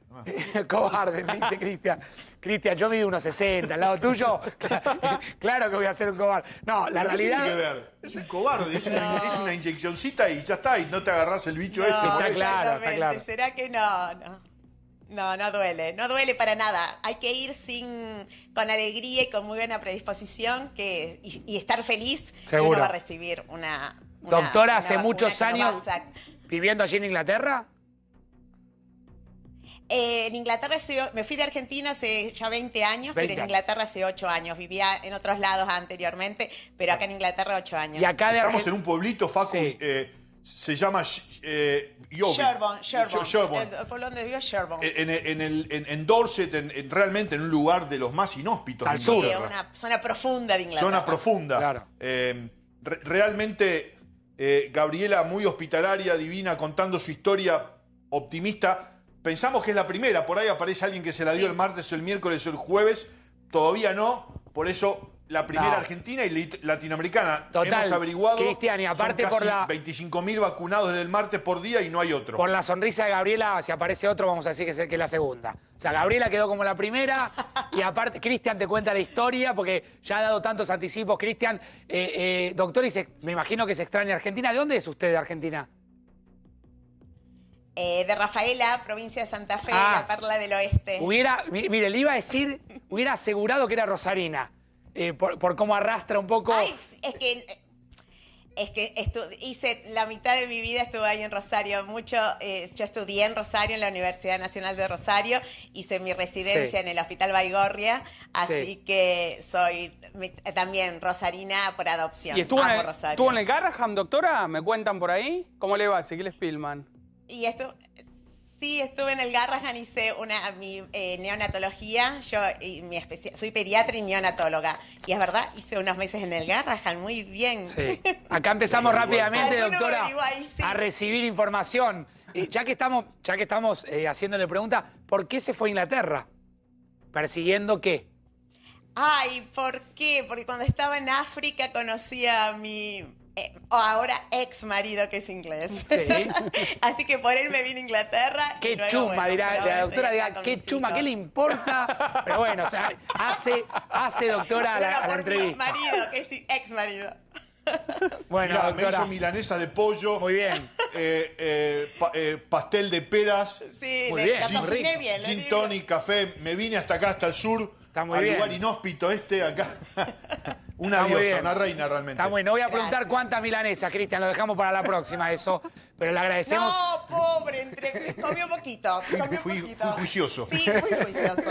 cobarde, me dice Cristian. Cristian, yo mido 1,60, al lado tuyo, claro que voy a ser un cobarde. No, la ¿Qué tiene que realidad... ver? Es un cobarde, es una inyeccioncita y ya está, y no te agarrás el bicho No, este. por Está eso. claro, está exactamente. claro. ¿Será que no? No, no duele para nada. Hay que ir con alegría y con muy buena predisposición y estar feliz que Seguro. uno va a recibir una Doctora, hace vacuna muchos que no años va a viviendo allí en Inglaterra. En Inglaterra me fui de Argentina hace ya 20 años, 20 pero en Inglaterra hace 8 años. Vivía en otros lados anteriormente, pero acá en Inglaterra 8 años. Y acá de Estamos en un pueblito, Facu, Sí. se llama Yeovil. Sherborne. El pueblo donde vivo es Sherborne. En Dorset, realmente en un lugar de los más inhóspitos. Al de sur. Sí, Inglaterra. una zona profunda de Inglaterra. Zona profunda. Claro. Realmente, Gabriela, muy hospitalaria, divina, contando su historia optimista. Pensamos que es la primera, por ahí aparece alguien que se la dio el martes o el miércoles o el jueves. Todavía no, por eso la primera No. argentina y latinoamericana. Total, Hemos averiguado, Cristian, y aparte son por casi la- 25.000 vacunados desde el martes por día y no hay otro. Por la sonrisa de Gabriela, si aparece otro, vamos a decir que es la segunda. O sea, Gabriela quedó como la primera y aparte, Cristian te cuenta la historia porque ya ha dado tantos anticipos. Cristian, doctor, me imagino que se extraña Argentina. ¿De dónde es usted de Argentina? De Rafaela, provincia de Santa Fe, Ah. la Perla del Oeste. Mire, le iba a decir, hubiera asegurado que era rosarina, por cómo arrastra un poco. Ay, es que hice la mitad de mi vida estuve ahí en Rosario. Yo estudié en Rosario, en la Universidad Nacional de Rosario. Hice mi residencia Sí. en el Hospital Baigorria. Así Sí. que soy también rosarina por adopción. ¿Y estuvo Amo Rosario. estuvo en el Garraham, doctora? ¿Me cuentan por ahí? ¿Cómo le va? Ezequiel Spillman. Y sí, estuve en el Garrahan, hice mi neonatología. Soy pediatra y neonatóloga. Y es verdad, hice unos meses en el Garrahan, muy bien. Sí. Acá empezamos rápidamente, Alguno me doctora, averiguó ahí, sí. a recibir información. Ya que estamos haciéndole pregunta, ¿por qué se fue a Inglaterra? ¿Persiguiendo qué? Ay, ¿por qué? Porque cuando estaba en África conocí a mi ahora ex marido, que es inglés. Sí. Así que por él me vine a Inglaterra. y Qué luego, chuma, bueno, dirá, pero la ahora doctora estoy acá dirá, con qué mis chuma, ¿qué hijos. le importa? Pero bueno, o sea, hace doctora a Pero no, la por mi entrevista. marido, que es ex marido. Bueno, Mirá, me doctora, hizo milanesa de pollo. muy bien. Pastel de peras. Sí, Muy bien, la muy cociné rico. bien. le Gin digo. tonic, café. Me vine hasta acá, hasta el sur. Está muy al bien. lugar inhóspito acá. Una Está muy diosa, bien. una reina realmente. Está bueno, no voy a preguntar Gracias. cuántas milanesas, Cristian, lo dejamos para la próxima eso, pero le agradecemos. No, pobre, comió poquito. Fui juicioso. Sí, muy juicioso.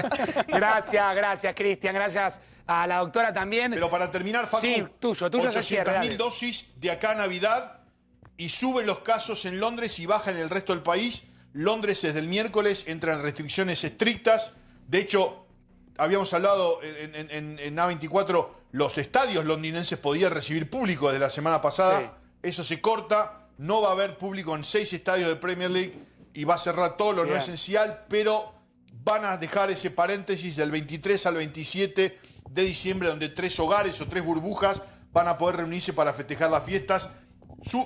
Gracias, Cristian, gracias a la doctora también. Pero para terminar, Facu, Sí, tuyo es el cierre, dale. 800.000 dosis de acá a Navidad y suben los casos en Londres y bajan en el resto del país. Londres desde el miércoles entran restricciones estrictas. De hecho, habíamos hablado en A24, los estadios londinenses podían recibir público desde la semana pasada. Sí. Eso se corta. No va a haber público en 6 estadios de Premier League y va a cerrar todo lo no Bien. esencial, pero van a dejar ese paréntesis del 23 al 27 de diciembre, donde 3 hogares o 3 burbujas van a poder reunirse para festejar las fiestas.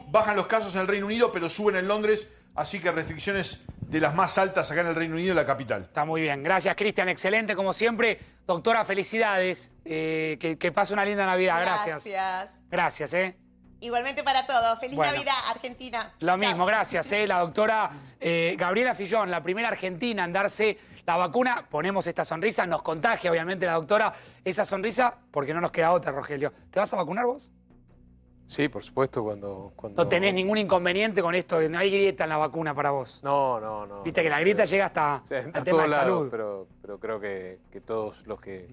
Bajan los casos en el Reino Unido, pero suben en Londres, así que restricciones de las más altas acá en el Reino Unido, en la capital. Está muy bien. Gracias, Cristian. Excelente, como siempre. Doctora, felicidades. Que pase una linda Navidad. Gracias. Gracias, Igualmente para todos. Feliz Bueno. Navidad, Argentina. Lo Chao. mismo, gracias. La doctora Gabriela Fillón, la primera argentina en darse la vacuna. Ponemos esta sonrisa, nos contagia, obviamente, la doctora, esa sonrisa, porque no nos queda otra, Rogelio. ¿Te vas a vacunar vos? Sí, por supuesto, cuando... No tenés ningún inconveniente con esto, no hay grieta en la vacuna para vos. No. Viste que la grieta llega hasta O sea, el a tema todos de lados, salud. pero creo que todos los que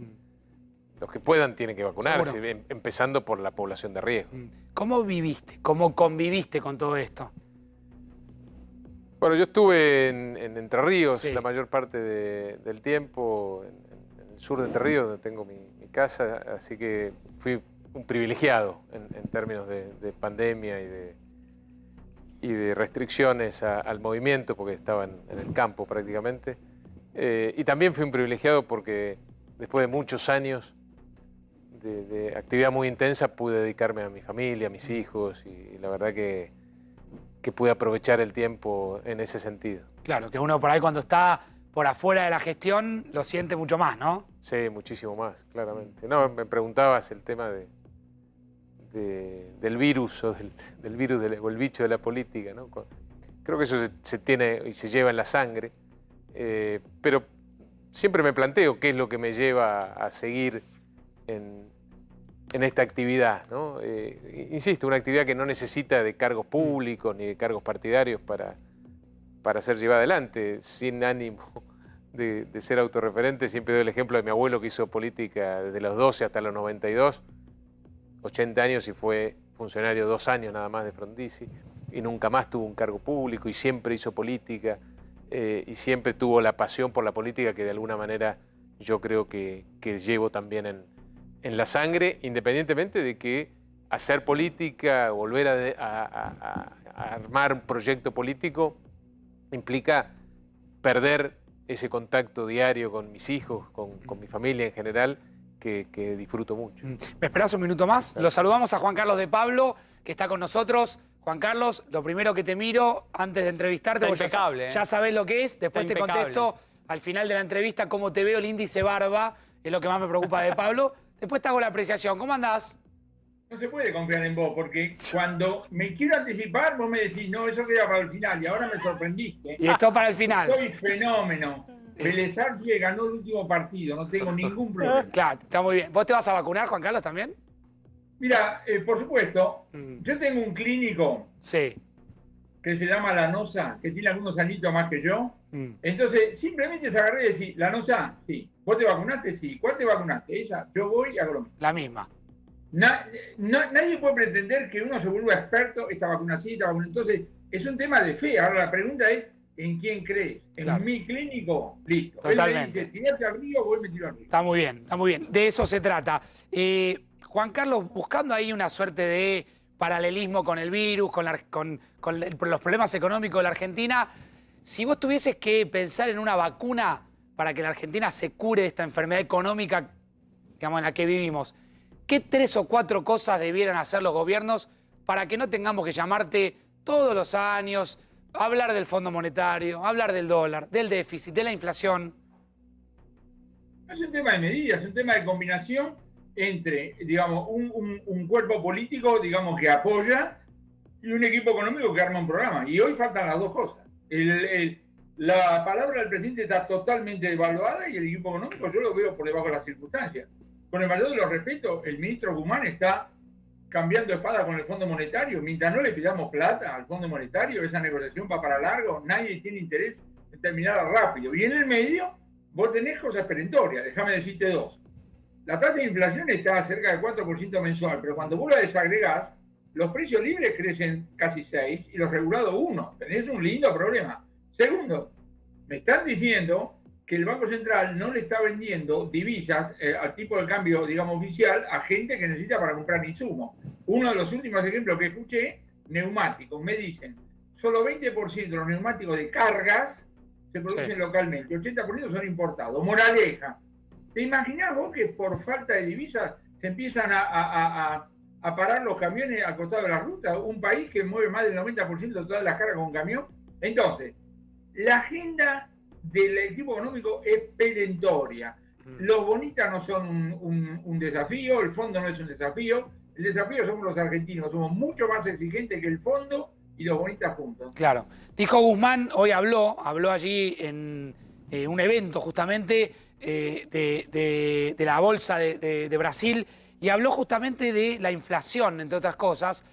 puedan tienen que vacunarse, Seguro. empezando por la población de riesgo. ¿Cómo viviste? ¿Cómo conviviste con todo esto? Bueno, yo estuve en Entre Ríos Sí. la mayor parte del tiempo, en el sur de Entre Ríos, donde tengo mi casa, así que fui un privilegiado en términos de pandemia y de restricciones al movimiento, porque estaba en el campo prácticamente. Y también fui un privilegiado porque después de muchos años de actividad muy intensa pude dedicarme a mi familia, a mis hijos, y la verdad que pude aprovechar el tiempo en ese sentido. Claro, que uno por ahí cuando está por afuera de la gestión lo siente mucho más, ¿no? Sí, muchísimo más, claramente. No, me preguntabas el tema del virus o del virus o el bicho de la política, ¿no? Creo que eso se tiene y se lleva en la sangre. Pero siempre me planteo qué es lo que me lleva a seguir en esta actividad, ¿no? Insisto, una actividad que no necesita de cargos públicos ni de cargos partidarios para ser llevada adelante, sin ánimo de ser autorreferente. Siempre doy el ejemplo de mi abuelo, que hizo política desde los 12 hasta los 92, 80 años, y fue funcionario 2 años nada más de Frondizi, y nunca más tuvo un cargo público, y siempre hizo política, y siempre tuvo la pasión por la política que de alguna manera yo creo que llevo también en la sangre, independientemente de que hacer política, volver a armar un proyecto político, implica perder ese contacto diario con mis hijos, con mi familia en general, que disfruto mucho. ¿Me esperás un minuto más? Lo saludamos a Juan Carlos de Pablo, que está con nosotros. Juan Carlos, lo primero que te miro antes de entrevistarte, Está impecable, ya sabés lo que es, después Está te contesto al final de la entrevista cómo te veo el índice barba, es lo que más me preocupa de Pablo. Después te hago la apreciación. ¿Cómo andás? No se puede confiar en vos, porque cuando me quiero anticipar, vos me decís, no, eso queda para el final, y ahora me sorprendiste. Y esto para el final. Soy fenómeno. Vélez Sarsfield ganó el último partido, no tengo ningún problema. Claro, está muy bien. ¿Vos te vas a vacunar, Juan Carlos, también? Mira, por supuesto, yo tengo un clínico Sí. que se llama Lanosa, que tiene algunos añitos más que yo. Entonces, simplemente se agarré y decir, Lanosa, sí. ¿Vos te vacunaste? Sí. ¿Cuál te vacunaste? Esa. Yo voy y hago lo mismo. La misma. Nadie puede pretender que uno se vuelva experto, esta vacuna sí, esta vacuna. Entonces, es un tema de fe. Ahora la pregunta es, ¿en quién crees? Claro. En mi clínico, listo. Totalmente. Él me dice, tirate al río, voy y me tiro al río. Está muy bien, está muy bien. De eso se trata. Juan Carlos, buscando ahí una suerte de paralelismo con el virus, con los problemas económicos de la Argentina, si vos tuvieses que pensar en una vacuna para que la Argentina se cure de esta enfermedad económica, digamos, en la que vivimos, ¿qué 3 o 4 cosas debieran hacer los gobiernos para que no tengamos que llamarte todos los años, hablar del Fondo Monetario, hablar del dólar, del déficit, de la inflación? Es un tema de medidas, es un tema de combinación entre, digamos, un cuerpo político, digamos, que apoya y un equipo económico que arma un programa. Y hoy faltan las dos cosas. La palabra del presidente está totalmente devaluada y el equipo económico yo lo veo por debajo de las circunstancias. Con el mayor de los respetos, el ministro Guzmán está cambiando espada con el Fondo Monetario. Mientras no le pidamos plata al Fondo Monetario, esa negociación va para largo, nadie tiene interés en terminarla rápido. Y en el medio, vos tenés cosas perentorias. Déjame decirte dos. La tasa de inflación está cerca del 4% mensual, pero cuando vos la desagregás, los precios libres crecen casi 6 y los regulados 1. Tenés un lindo problema. Segundo, me están diciendo que el Banco Central no le está vendiendo divisas al tipo de cambio, digamos, oficial a gente que necesita para comprar insumos. Uno de los últimos ejemplos que escuché, neumáticos. Me dicen, solo 20% de los neumáticos de cargas se producen localmente, 80% son importados. Moraleja, ¿te imaginás vos que por falta de divisas se empiezan a parar los camiones al costado de la ruta? Un país que mueve más del 90% de todas las cargas con camión. Entonces, la agenda del equipo económico es perentoria. Los bonistas no son un desafío, el fondo no es un desafío. El desafío somos los argentinos, somos mucho más exigentes que el fondo y los bonistas juntos. Claro. Dijo Guzmán, hoy habló allí en un evento justamente de la Bolsa de Brasil, y habló justamente de la inflación, entre otras cosas,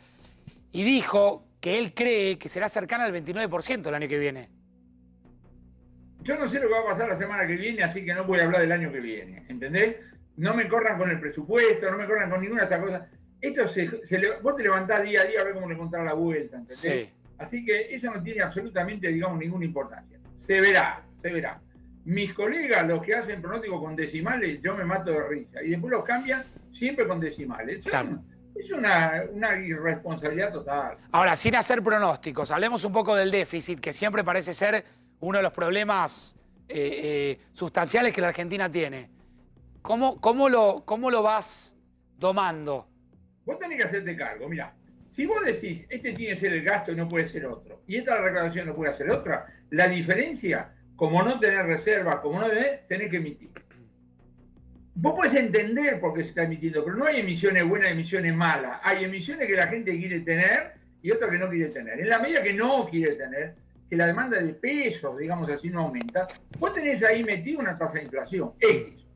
y dijo que él cree que será cercana al 29% el año que viene. Yo no sé lo que va a pasar la semana que viene, así que no voy a hablar del año que viene, ¿entendés? No me corran con el presupuesto, no me corran con ninguna de estas cosas. Esto vos te levantás día a día a ver cómo le encontrás la vuelta, ¿entendés? Sí. Así que eso no tiene absolutamente, digamos, ninguna importancia. Se verá, se verá. Mis colegas, los que hacen pronósticos con decimales, yo me mato de risa. Y después los cambian siempre con decimales. Claro. Es una irresponsabilidad total. Ahora, sin hacer pronósticos, hablemos un poco del déficit, que siempre parece ser uno de los problemas sustanciales que la Argentina tiene. ¿Cómo lo vas domando? Vos tenés que hacerte cargo. Mirá, si vos decís, este tiene que ser el gasto y no puede ser otro, y esta recaudación no puede ser otra, la diferencia, como no tener reservas, como no tenés que emitir. Vos podés entender por qué se está emitiendo, pero no hay emisiones buenas y emisiones malas. Hay emisiones que la gente quiere tener y otras que no quiere tener. En la medida que no quiere tener, que la demanda de pesos, digamos así, no aumenta, vos tenés ahí metido una tasa de inflación X.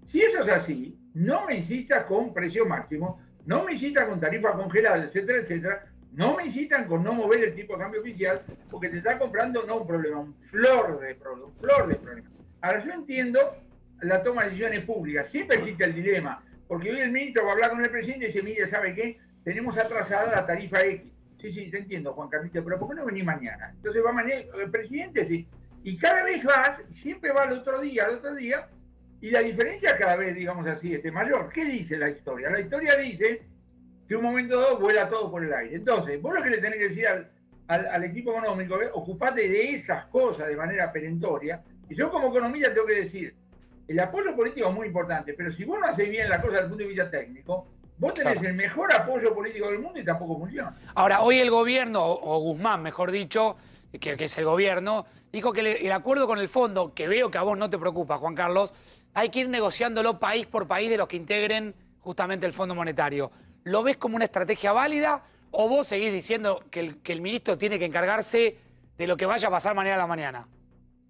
Si eso es así, no me insistas con precio máximo, no me insistas con tarifa congelada, etcétera, etcétera, no me insistan con no mover el tipo de cambio oficial, porque te está comprando no un problema, un flor de problema. Ahora yo entiendo la toma de decisiones públicas, siempre existe el dilema, porque hoy el ministro va a hablar con el presidente y dice, mire, ¿sabe qué? Tenemos atrasada la tarifa X. Sí, te entiendo, Juan Carlito, pero ¿por qué no venís mañana? Entonces va mañana, el presidente sí. Y cada vez vas, siempre va al otro día, y la diferencia cada vez, digamos así, mayor. ¿Qué dice la historia? La historia dice que un momento dado vuela todo por el aire. Entonces, vos lo que le tenés que decir al equipo económico es ocupate de esas cosas de manera perentoria. Y yo como economista tengo que decir, el apoyo político es muy importante, pero si vos no haces bien la cosa desde el punto de vista técnico, vos tenés el mejor apoyo político del mundo y tampoco funciona. Ahora, hoy el gobierno, o Guzmán, mejor dicho, que es el gobierno, dijo que el acuerdo con el fondo, que veo que a vos no te preocupa, Juan Carlos, hay que ir negociándolo país por país de los que integren justamente el Fondo Monetario. ¿Lo ves como una estrategia válida o vos seguís diciendo que el ministro tiene que encargarse de lo que vaya a pasar mañana a la mañana?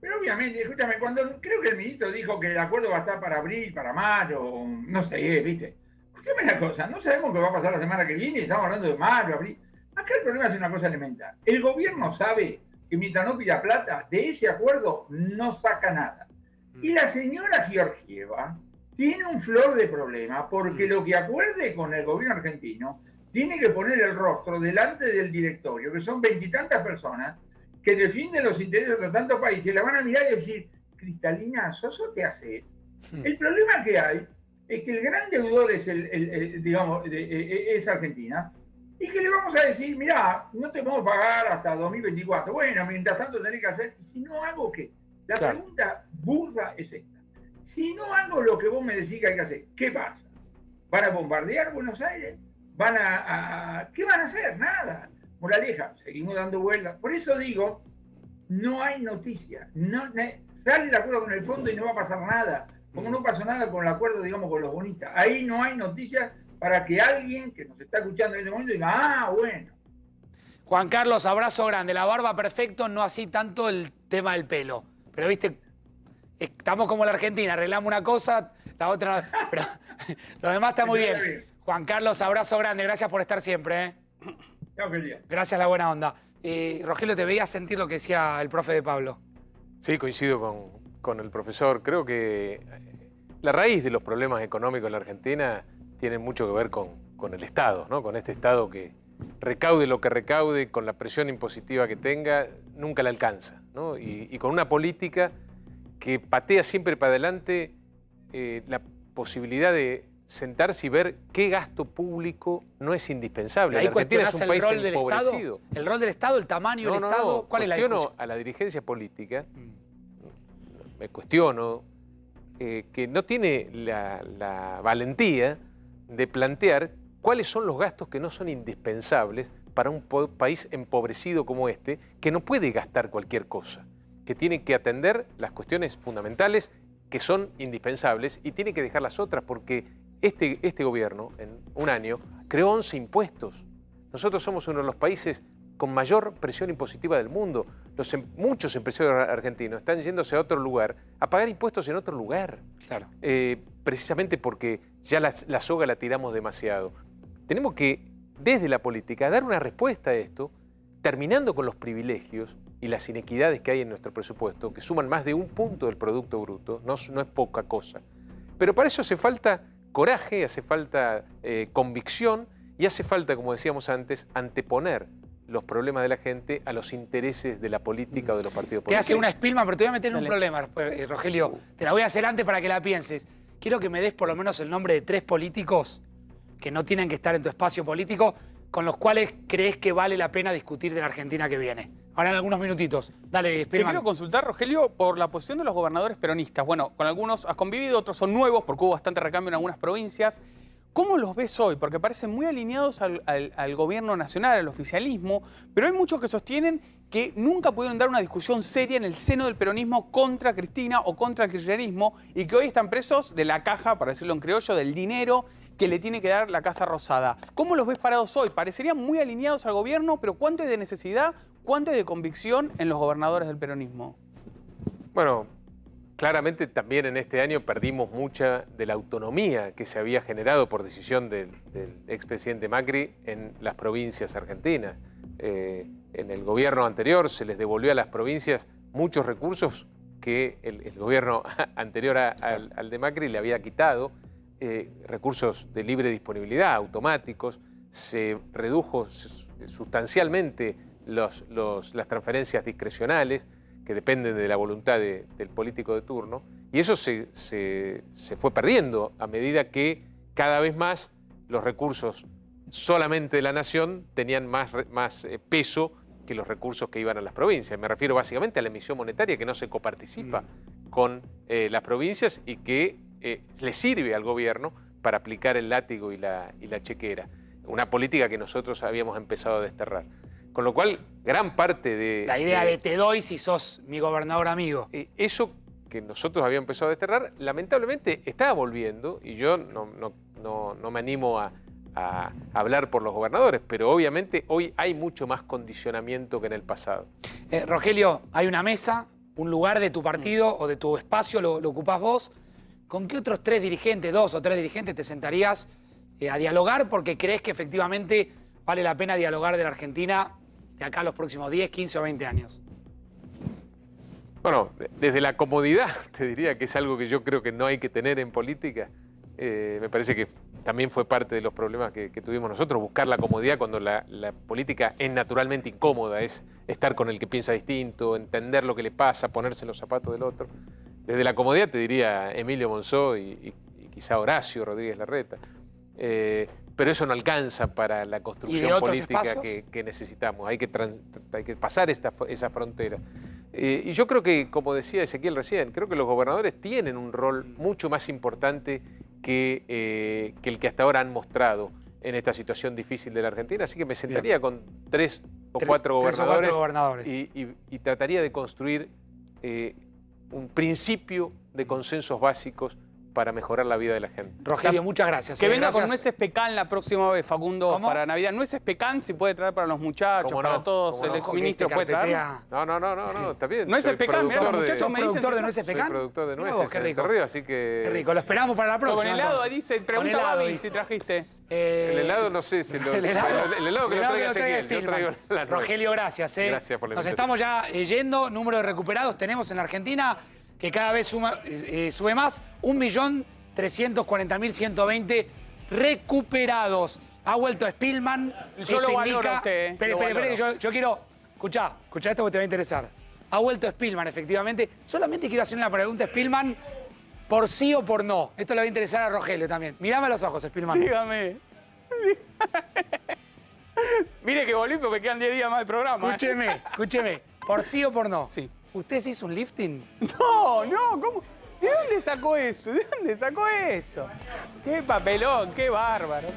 Pero obviamente, escúchame, cuando creo que el ministro dijo que el acuerdo va a estar para abril, para mayo, no sé, ¿viste? Escúchame una cosa, no sabemos qué va a pasar la semana que viene, estamos hablando de mayo, abril. Acá el problema es una cosa elemental. El gobierno sabe que mientras no pida plata, de ese acuerdo no saca nada. Y la señora Georgieva tiene un flor de problema, porque lo que acuerde con el gobierno argentino tiene que poner el rostro delante del directorio, que son 20 y tantas personas que defienden los intereses de tantos países, la van a mirar y decir, Cristalina, ¿sos o te haces? El problema que hay es que el gran deudor es, es Argentina, y que le vamos a decir, mirá, no te podemos pagar hasta 2024. Bueno, mientras tanto tenés que hacer, y si no hago, ¿qué? La pregunta burda es esta. Si no hago lo que vos me decís que hay que hacer, ¿qué pasa? ¿Van a bombardear Buenos Aires? ¿Qué van a hacer? Nada. Moraleja, seguimos dando vueltas. Por eso digo, no hay noticia. Sale el acuerdo con el fondo y no va a pasar nada. Como no pasó nada con el acuerdo, digamos, con los bonistas. Ahí no hay noticias para que alguien que nos está escuchando en este momento diga, bueno. Juan Carlos, abrazo grande. La barba perfecto, no así tanto el tema del pelo. Pero viste, estamos como la Argentina, arreglamos una cosa, la otra... Pero lo demás está muy bien. Juan Carlos, abrazo grande, gracias por estar siempre. Chao, querido. Gracias, la buena onda. Rogelio, te veía sentir lo que decía el profe de Pablo. Sí, coincido con el profesor. Creo que la raíz de los problemas económicos en la Argentina tiene mucho que ver con el Estado, ¿no? Con este Estado que recaude lo que recaude, con la presión impositiva que tenga, nunca le alcanza, ¿no? Y con una política que patea siempre para adelante la posibilidad de sentarse y ver qué gasto público no es indispensable. Ahí la Argentina es un país rol del empobrecido. Estado, el rol del Estado, el tamaño del Estado. ¿Cuál es la discusión? A la dirigencia política, me cuestiono que no tiene la valentía de plantear cuáles son los gastos que no son indispensables para un país empobrecido como este, que no puede gastar cualquier cosa, que tiene que atender las cuestiones fundamentales que son indispensables y tiene que dejar las otras, porque este gobierno, en un año, creó 11 impuestos. Nosotros somos uno de los países con mayor presión impositiva del mundo. Muchos empresarios argentinos están yéndose a otro lugar, a pagar impuestos en otro lugar. Claro. Precisamente porque ya la soga la tiramos demasiado. Tenemos que, desde la política, dar una respuesta a esto, terminando con los privilegios y las inequidades que hay en nuestro presupuesto, que suman más de 1 punto del Producto Bruto, no es poca cosa. Pero para eso hace falta coraje, hace falta convicción y hace falta, como decíamos antes, anteponer los problemas de la gente a los intereses de la política o de los partidos políticos. Te hace una Spillman, pero te voy a meter en un problema, Rogelio. Te la voy a hacer antes para que la pienses. Quiero que me des por lo menos el nombre de 3 políticos que no tienen que estar en tu espacio político, con los cuales crees que vale la pena discutir de la Argentina que viene. Ahora en algunos minutitos. Dale, Spillman. Te quiero consultar, Rogelio, por la posición de los gobernadores peronistas. Bueno, con algunos has convivido, otros son nuevos, porque hubo bastante recambio en algunas provincias. ¿Cómo los ves hoy? Porque parecen muy alineados al gobierno nacional, al oficialismo, pero hay muchos que sostienen que nunca pudieron dar una discusión seria en el seno del peronismo contra Cristina o contra el kirchnerismo y que hoy están presos de la caja, para decirlo en criollo, del dinero que le tiene que dar la Casa Rosada. ¿Cómo los ves parados hoy? Parecerían muy alineados al gobierno, pero ¿cuánto hay de necesidad, cuánto hay de convicción en los gobernadores del peronismo? Bueno, claramente también en este año perdimos mucha de la autonomía que se había generado por decisión del expresidente Macri en las provincias argentinas. En el gobierno anterior se les devolvió a las provincias muchos recursos que el gobierno anterior al de Macri le había quitado, recursos de libre disponibilidad, automáticos. Se redujo sustancialmente las transferencias discrecionales que dependen de la voluntad del político de turno, y eso se fue perdiendo a medida que cada vez más los recursos solamente de la nación tenían más peso que los recursos que iban a las provincias. Me refiero básicamente a la emisión monetaria que no se coparticipa con las provincias y que le sirve al gobierno para aplicar el látigo y la chequera. Una política que nosotros habíamos empezado a desterrar. Con lo cual, gran parte de... La idea de te doy si sos mi gobernador amigo. Eso que nosotros habíamos empezado a desterrar, lamentablemente está volviendo, y yo no me animo a hablar por los gobernadores, pero obviamente hoy hay mucho más condicionamiento que en el pasado. Rogelio, hay una mesa, un lugar de tu partido o de tu espacio, lo ocupás vos. ¿Con qué otros 3 dirigentes, 2 o 3 dirigentes te sentarías a dialogar porque crees que efectivamente vale la pena dialogar de la Argentina de acá a los próximos 10, 15 o 20 años? Bueno, desde la comodidad te diría que es algo que yo creo que no hay que tener en política. Me parece que también fue parte de los problemas que tuvimos nosotros, buscar la comodidad cuando la política es naturalmente incómoda, es estar con el que piensa distinto, entender lo que le pasa, ponerse en los zapatos del otro. Desde la comodidad te diría Emilio Monzó y quizá Horacio Rodríguez Larreta. Pero eso no alcanza para la construcción política que necesitamos. Hay que pasar esa frontera. Y yo creo que, como decía Ezequiel recién, creo que los gobernadores tienen un rol mucho más importante que el que hasta ahora han mostrado en esta situación difícil de la Argentina. Así que me sentaría con 3 o 4 gobernadores y trataría de construir un principio de consensos básicos para mejorar la vida de la gente. Rogelio, muchas gracias. Que venga gracias. con nueces pecan la próxima vez, Facundo, para Navidad. Nueces pecan si puede traer para los muchachos, para todos. El exministro puede traer. No, está bien. Nueces pecan, mira, los muchachos me dicen. ¿Productor de nueces pecan? Soy productor de nueces. Qué rico. Río, así que... Qué rico, lo esperamos para la próxima. Con helado, dice, pregunta a Babi si trajiste. El helado no sé si lo... El helado que lo traiga Ezequiel. Yo traigo la nuez. Rogelio, gracias. Gracias por la invitación. Nos estamos ya yendo. Número de recuperados tenemos en la Argentina que cada vez sube más. 1.340.120 recuperados. Ha vuelto Spillman. Yo lo valoro a usted. Espere, yo quiero... Escuchá esto que te va a interesar. Ha vuelto Spillman, efectivamente. Solamente quiero hacer una pregunta, Spillman, por sí o por no. Esto le va a interesar a Rogelio también. Mirame a los ojos, Spillman. Dígame. Mire que volví porque quedan 10 días más de programa. Escúcheme. ¿Por sí o por no? Sí. ¿Usted se hizo un lifting? No, ¿cómo? ¿De dónde sacó eso? Qué papelón, qué bárbaro.